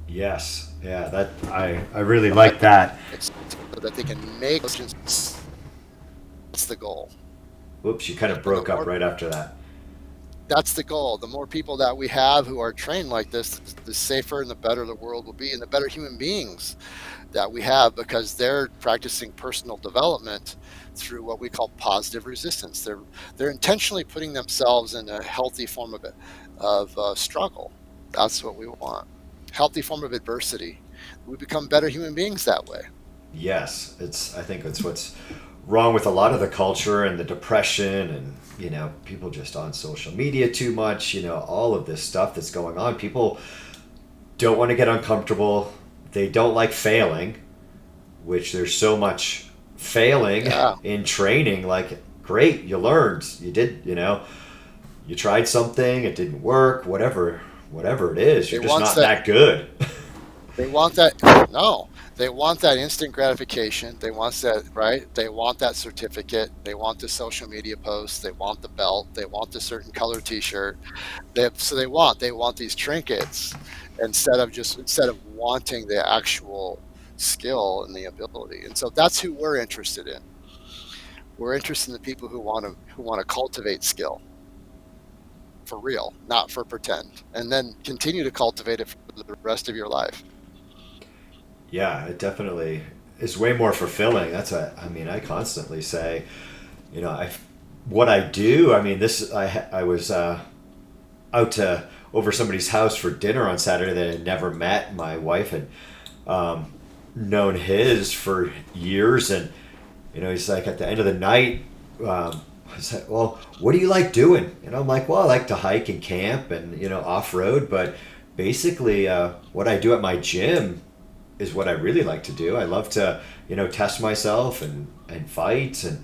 Yes. Yeah, that I really like that. So that they can make decisions. That's the goal. Whoops, you kind of broke up right after that. That's the goal. The more people that we have who are trained like this, the safer and the better the world will be, and the better human beings that we have, because they're practicing personal development through what we call positive resistance. They're intentionally putting themselves in a healthy form of struggle. That's what we want. Healthy form of adversity. We become better human beings that way. Yes, I think it's what's wrong with a lot of the culture and the depression and, people just on social media too much, all of this stuff that's going on. People don't want to get uncomfortable. They don't like failing, which there's so much failing in training. Like, great, you learned, you did, you tried something, it didn't work, whatever it is, you're just not that good. They want that. No, they want that instant gratification. They want that, right? They want that certificate. They want the social media post. They want the belt. They want the certain color T-shirt. They want these trinkets instead of wanting the actual skill and the ability. And so that's who we're interested in. We're interested in the people who want to cultivate skill for real, not for pretend, and then continue to cultivate it for the rest of your life. Yeah, it definitely is way more fulfilling. I constantly say, what I do. I mean, I was out to over somebody's house for dinner on Saturday that I had never met. My wife had known his for years, and he's like, at the end of the night, I said, well, what do you like doing? And I'm like, well, I like to hike and camp and off road, but basically what I do at my gym is what I really like to do. I love to, test myself and fight and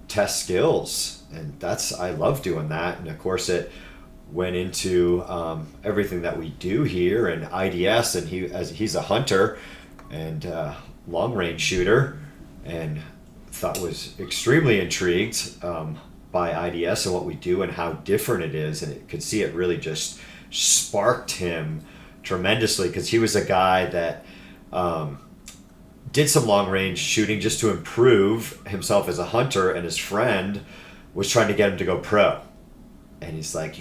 test skills. And I love doing that. And of course it went into everything that we do here and IDS, and he's a hunter and long range shooter, and was extremely intrigued by IDS and what we do and how different it is. And it could see it really just sparked him tremendously, because he was a guy that did some long range shooting just to improve himself as a hunter, and his friend was trying to get him to go pro. And he's like,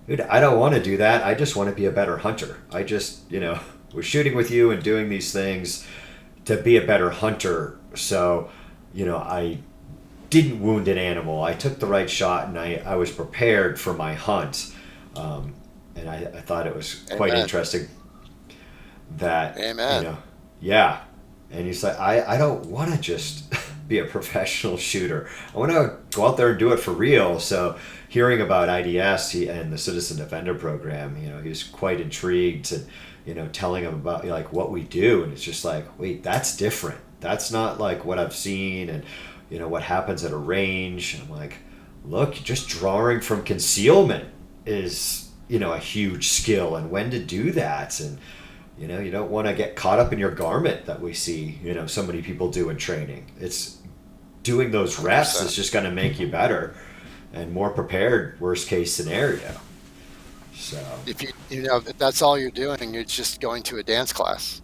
dude, I don't want to do that. I just want to be a better hunter. I just, was shooting with you and doing these things to be a better hunter. So, I didn't wound an animal. I took the right shot, and I was prepared for my hunt. And I thought it was quite Amen. Interesting that, Amen. yeah. And he's like, I don't want to just be a professional shooter. I want to go out there and do it for real. So hearing about IDS and the Citizen Defender program, he was quite intrigued, and, telling him about what we do. And it's just like, wait, that's different. That's not like what I've seen and, what happens at a range. And I'm like, look, just drawing from concealment is, a huge skill, and when to do that. And, you don't want to get caught up in your garment that we see, so many people do in training. It's doing those reps 100%. is just going to make you better and more prepared, worst case scenario. So If that's all you're doing, you're just going to a dance class.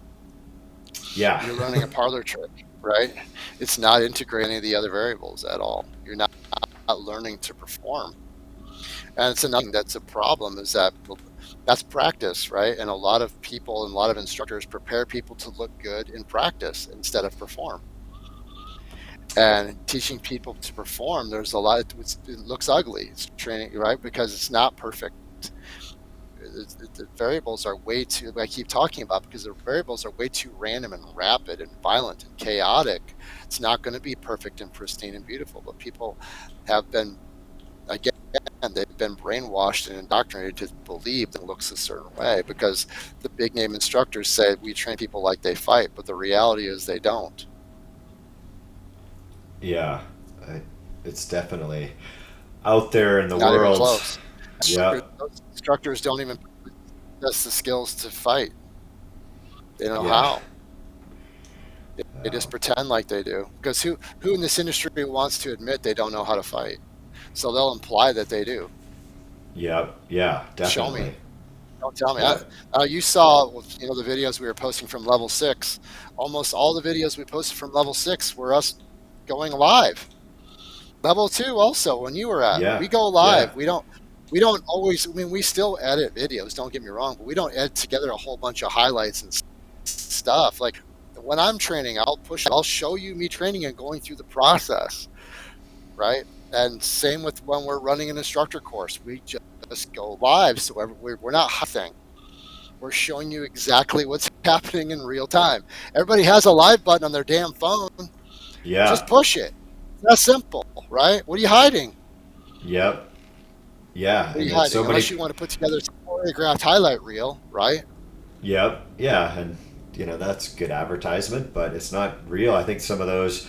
yeah, You're learning a parlor trick, right? It's not integrating any of the other variables at all. You're not learning to perform. And it's another thing that's a problem, is that that's practice, right? And a lot of people and a lot of instructors prepare people to look good in practice instead of perform. And teaching people to perform, there's a lot, it looks ugly. It's training, right? Because it's not perfect. The variables are way too, I keep talking about, because the variables are way too random and rapid and violent and chaotic. It's not going to be perfect and pristine and beautiful, but people have been, again, they've been brainwashed and indoctrinated to believe that it looks a certain way, because the big name instructors say we train people like they fight, but the reality is they don't. yeah, it's definitely out there in the Not even world. close. Yeah, Those instructors don't even possess the skills to fight. They don't know Yeah. how. They just pretend like they do. Because who in this industry wants to admit they don't know how to fight? So they'll imply that they do. yeah, definitely. Show me. Don't tell me. Yeah. You saw, the videos we were posting from level 6. Almost all the videos we posted from level 6 were us going live. Level 2 also, when you were at, Yeah. we go live. Yeah. We don't always, we still edit videos, don't get me wrong, but we don't edit together a whole bunch of highlights and stuff. Like when I'm training, I'll show you me training and going through the process, right? And same with when we're running an instructor course, we just go live. So we're not hiding. We're showing you exactly what's happening in real time. Everybody has a live button on their damn phone. Yeah. Just push it. That's simple, right? What are you hiding? Yep. Yeah. What are you And hiding? so many. Unless you want to put together a choreographed highlight reel, right? Yep. Yeah. And that's good advertisement, but it's not real. I think some of those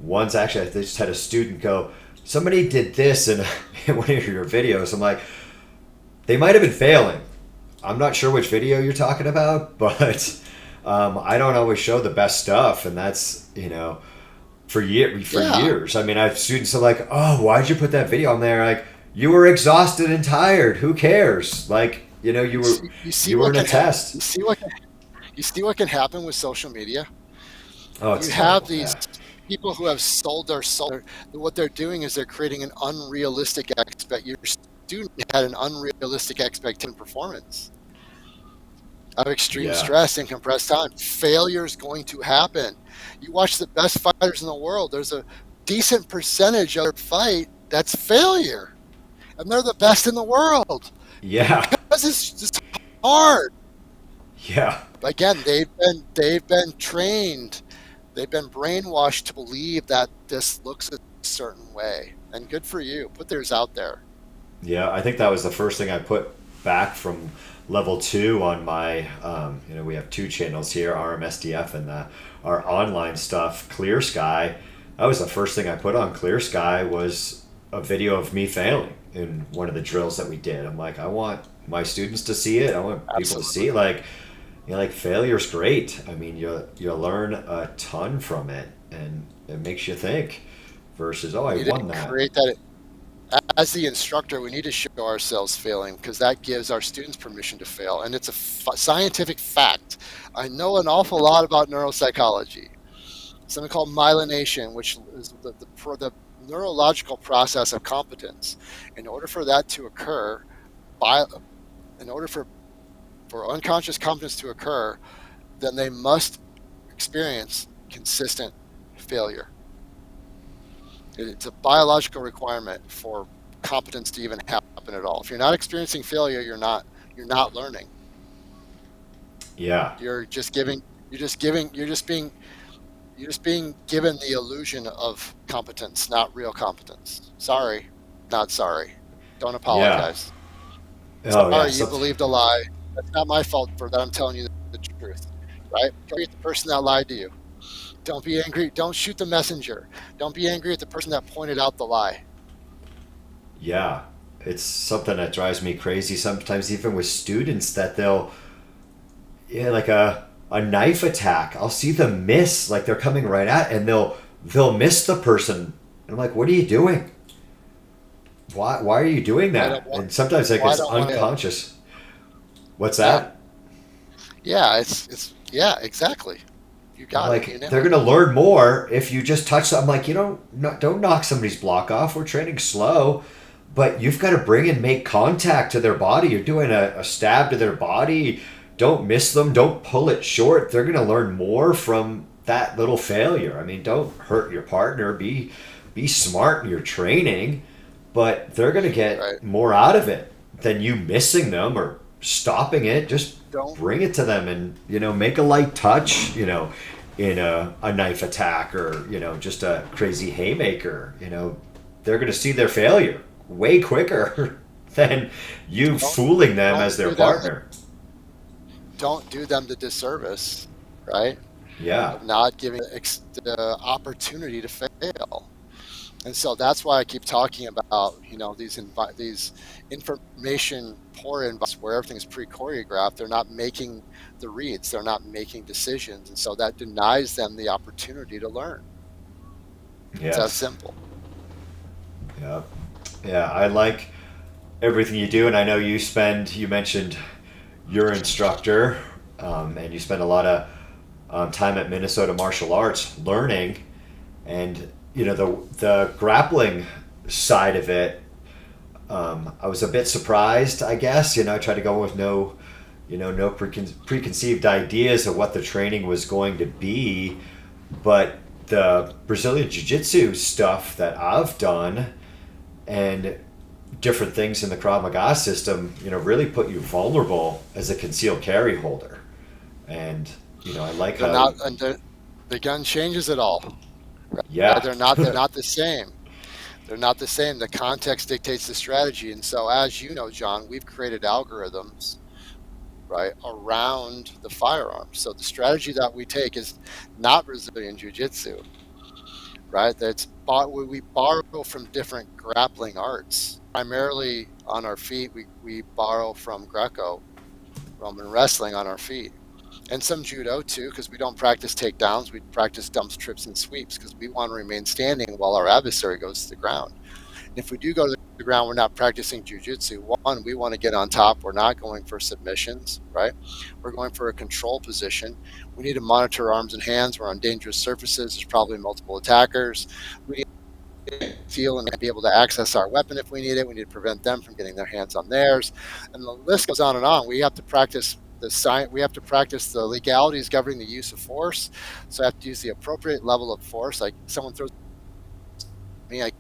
ones, actually, I just had a student go, somebody did this in one of your videos. I'm like, they might have been failing. I'm not sure which video you're talking about, but I don't always show the best stuff, and that's for years. I mean, I have students that are like, "Oh, why'd you put that video on there?" Like, you were exhausted and tired. Who cares? Like, you were in a test. You see what can happen with social media? Oh, it's You have terrible. these people who have sold their soul. What they're doing is they're creating an unrealistic your student had an unrealistic expectation performance of extreme stress and compressed time. Failure is going to happen. You watch the best fighters in the world. There's a decent percentage of their fight that's failure, and they're the best in the world. Yeah. Because it's just hard. Yeah. Again, they've been trained, they've been brainwashed to believe that this looks a certain way. And good for you. Put theirs out there. Yeah, I think that was the first thing I put back from level 2 on my, we have 2 channels here, RMSDF and our online stuff, ClearSky. That was the first thing I put on ClearSky was a video of me failing in one of the drills that we did. I'm like, I want my students to see it. I want people to see like failure's great. I mean, you learn a ton from it, and it makes you think versus, I won that. Create that. As the instructor, we need to show ourselves failing because that gives our students permission to fail. And it's a scientific fact. I know an awful lot about neuropsychology. Something called myelination, which is the neurological process of competence. In order for that to occur, in order for unconscious competence to occur, then they must experience consistent failure. It's a biological requirement for competence to even happen at all. If you're not experiencing failure, you're not learning. Yeah. You're just being given the illusion of competence, not real competence. Sorry, not sorry. Don't apologize. Yeah. Sorry, you believed a lie. That's not my fault for that. I'm telling you the truth, right? Don't be the person that lied to you. Don't be angry. Don't shoot the messenger. Don't be angry at the person that pointed out the lie. Yeah, it's something that drives me crazy sometimes, even with students, that like a knife attack, I'll see them miss, like they're coming right at, and they'll miss the person. And I'm like, what are you doing? Why are you doing that? And sometimes like it's unconscious. What's that? Yeah, it's exactly. You got like it. They're gonna learn more if you just touch them. I'm like, don't knock somebody's block off. We're training slow, but you've got to bring and make contact to their body. You're doing a stab to their body. Don't miss them. Don't pull it short. They're gonna learn more from that little failure. I mean, don't hurt your partner. Be smart in your training, but they're gonna get more out of it than you missing them or stopping it. Just bring it to them and make a light touch in a knife attack or just a crazy haymaker. They're going to see their failure way quicker than you fooling them as their partner. Don't do them the disservice, right? Yeah. Of not giving the opportunity to fail. And so that's why I keep talking about, these information poor environments where everything's pre-choreographed. They're not making the reads. They're not making decisions. And so that denies them the opportunity to learn. Yeah. It's that simple. Yeah. Yeah. I like everything you do. And I know you mentioned your instructor, and you spend a lot of time at Minnesota Martial Arts learning, and the grappling side of it, I was a bit surprised, I guess. I tried to go with no preconceived ideas of what the training was going to be, but the Brazilian Jiu-Jitsu stuff that I've done and different things in the Krav Maga system, really put you vulnerable as a concealed carry holder. And I like how the gun changes it all. Yeah. They're not the same. They're not the same. The context dictates the strategy. And so, as you know, John, we've created algorithms, right, around the firearm. So the strategy that we take is not Brazilian Jiu-Jitsu, right? We borrow from different grappling arts. Primarily on our feet, we borrow from Greco, Roman wrestling on our feet. and some judo too, because we don't practice takedowns. We practice dumps, trips, and sweeps because we want to remain standing while our adversary goes to the ground. And if we do go to the ground, we're not practicing jujitsu. One, we want to get on top. We're not going for submissions, right? We're going for a control position. We need to monitor arms and hands. We're on dangerous surfaces. There's probably multiple attackers. We need to feel and be able to access our weapon if we need it. We need to prevent them from getting their hands on theirs. And the list goes on and on. We have to practice we have to practice the legalities governing the use of force. So I have to use the appropriate level of force. Like someone throws me, I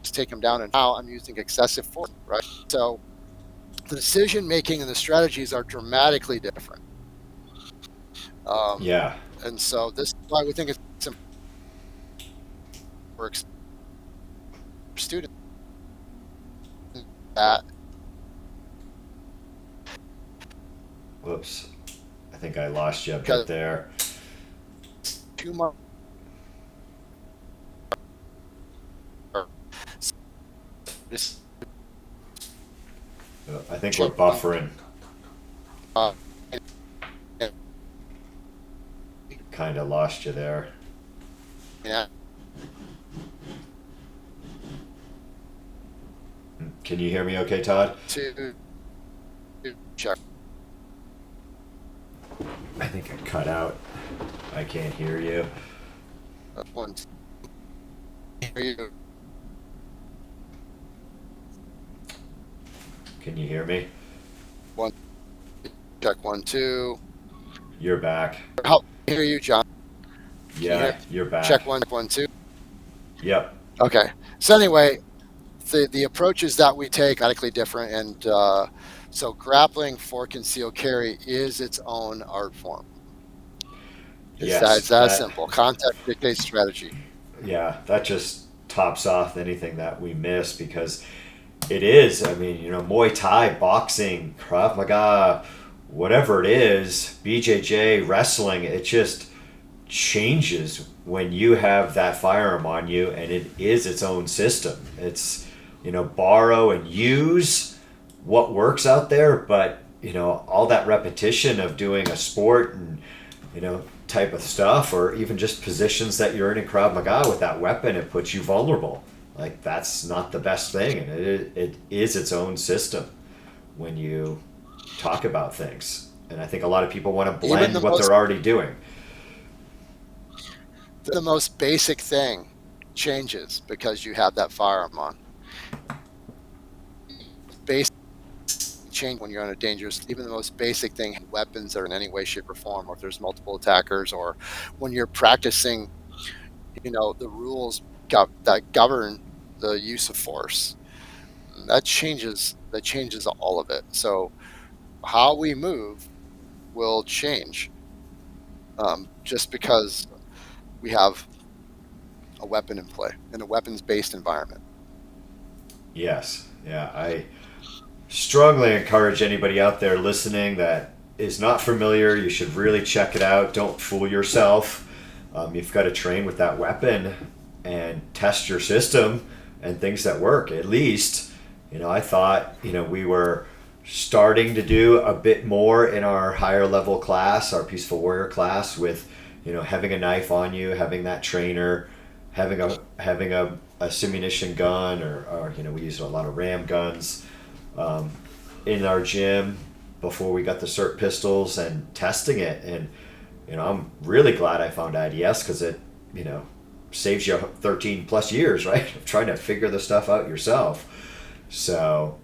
just take them down, and now I'm using excessive force, right? So the decision making and the strategies are dramatically different. Yeah. And so this is why we think it's important for students that. Whoops. I think I lost you a bit there. Too much. I think we're buffering. Kind of lost you there. Yeah. Can you hear me okay, Todd? To check. I think I cut out. I can't hear you. One. Hear you. Can you hear me? One. Check 1 2. You're back. How hear you, John? Yeah, you're back. Check 1 2. Yep. Okay. So anyway, the approaches that we take are radically different, and so grappling for concealed carry is its own art form. It's that simple. Context dictates strategy. Yeah, that just tops off anything that we miss, because it is, I mean, Muay Thai, boxing, Krav Maga, whatever it is, BJJ, wrestling, it just changes when you have that firearm on you, and it is its own system. It's, borrow and use what works out there, but, all that repetition of doing a sport and, type of stuff, or even just positions that you're in Krav Maga with that weapon, it puts you vulnerable. Like, that's not the best thing, and it is its own system when you talk about things. And I think a lot of people want to blend what they're already doing. The most basic thing changes because you have that firearm on. Basic change when you're on a dangerous, even the most basic thing, weapons are in any way, shape, or form, or if there's multiple attackers, or when you're practicing, the rules that govern the use of force. That changes all of it. So how we move will change just because we have a weapon in play in a weapons-based environment. Yes. Yeah. I strongly encourage anybody out there listening that is not familiar. You should really check it out. Don't fool yourself. You've got to train with that weapon and test your system and things that work. At least, I thought, we were starting to do a bit more in our higher level class, our Peaceful Warrior class, with, having a knife on you, having that trainer, having a simunition gun, or we use a lot of ram guns in our gym before we got the cert pistols, and testing it. And I'm really glad I found IDS, because it saves you 13 plus years, right, of trying to figure the stuff out yourself. So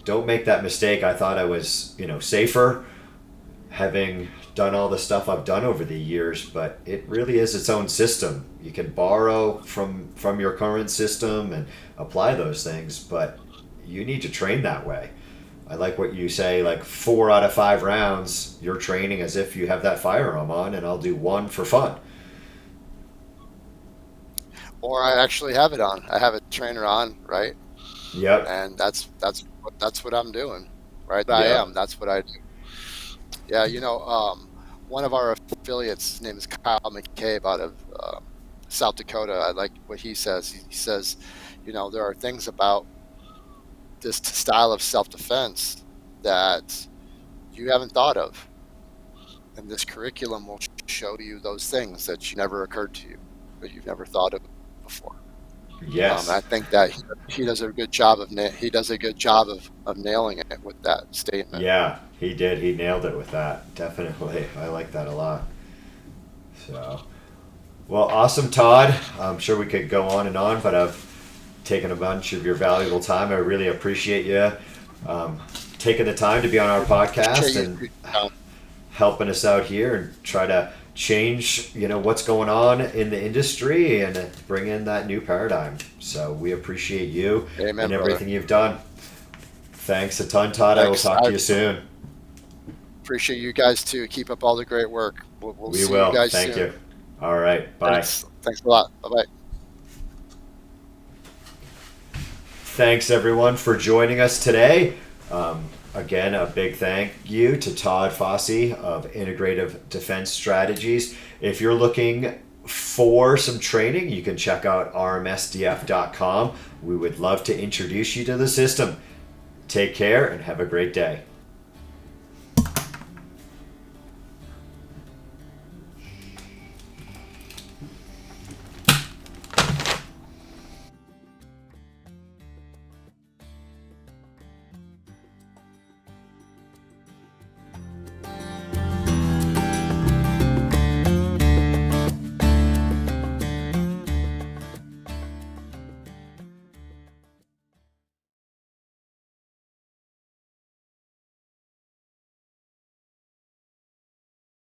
don't make that mistake. I thought I was safer having done all the stuff I've done over the years, but it really is its own system. You can borrow from your current system and apply those things, but you need to train that way. I like what you say, like 4 out of 5 rounds, you're training as if you have that firearm on, and I'll do 1 for fun. Or I actually have it on. I have a trainer on, right? Yep. And that's what I'm doing, right? Yep. I am. That's what I do. Yeah, one of our affiliates, his name is Kyle McCabe out of South Dakota. I like what he says. He says, there are things about this style of self-defense that you haven't thought of. And this curriculum will show you those things that never occurred to you, that you've never thought of before. Yes. I think that he does a good job of nailing it with that statement. Yeah, he did. He nailed it with that. Definitely. I like that a lot. So, well, awesome, Todd. I'm sure we could go on and on, but I've taken a bunch of your valuable time. I really appreciate you taking the time to be on our podcast and helping us out here and try to change, what's going on in the industry and bring in that new paradigm. So we appreciate you. Amen, and everything brother. you've done. Thanks a ton, Todd. I will talk to you soon. Appreciate you guys too. Keep up all the great work. We'll We see will. you guys Thank soon. you. All right. Bye. Thanks a lot. Bye-bye. Thanks, everyone, for joining us today. Again, a big thank you to Todd Fossey of Integrative Defense Strategies. If you're looking for some training, you can check out rmsdf.com. We would love to introduce you to the system. Take care and have a great day.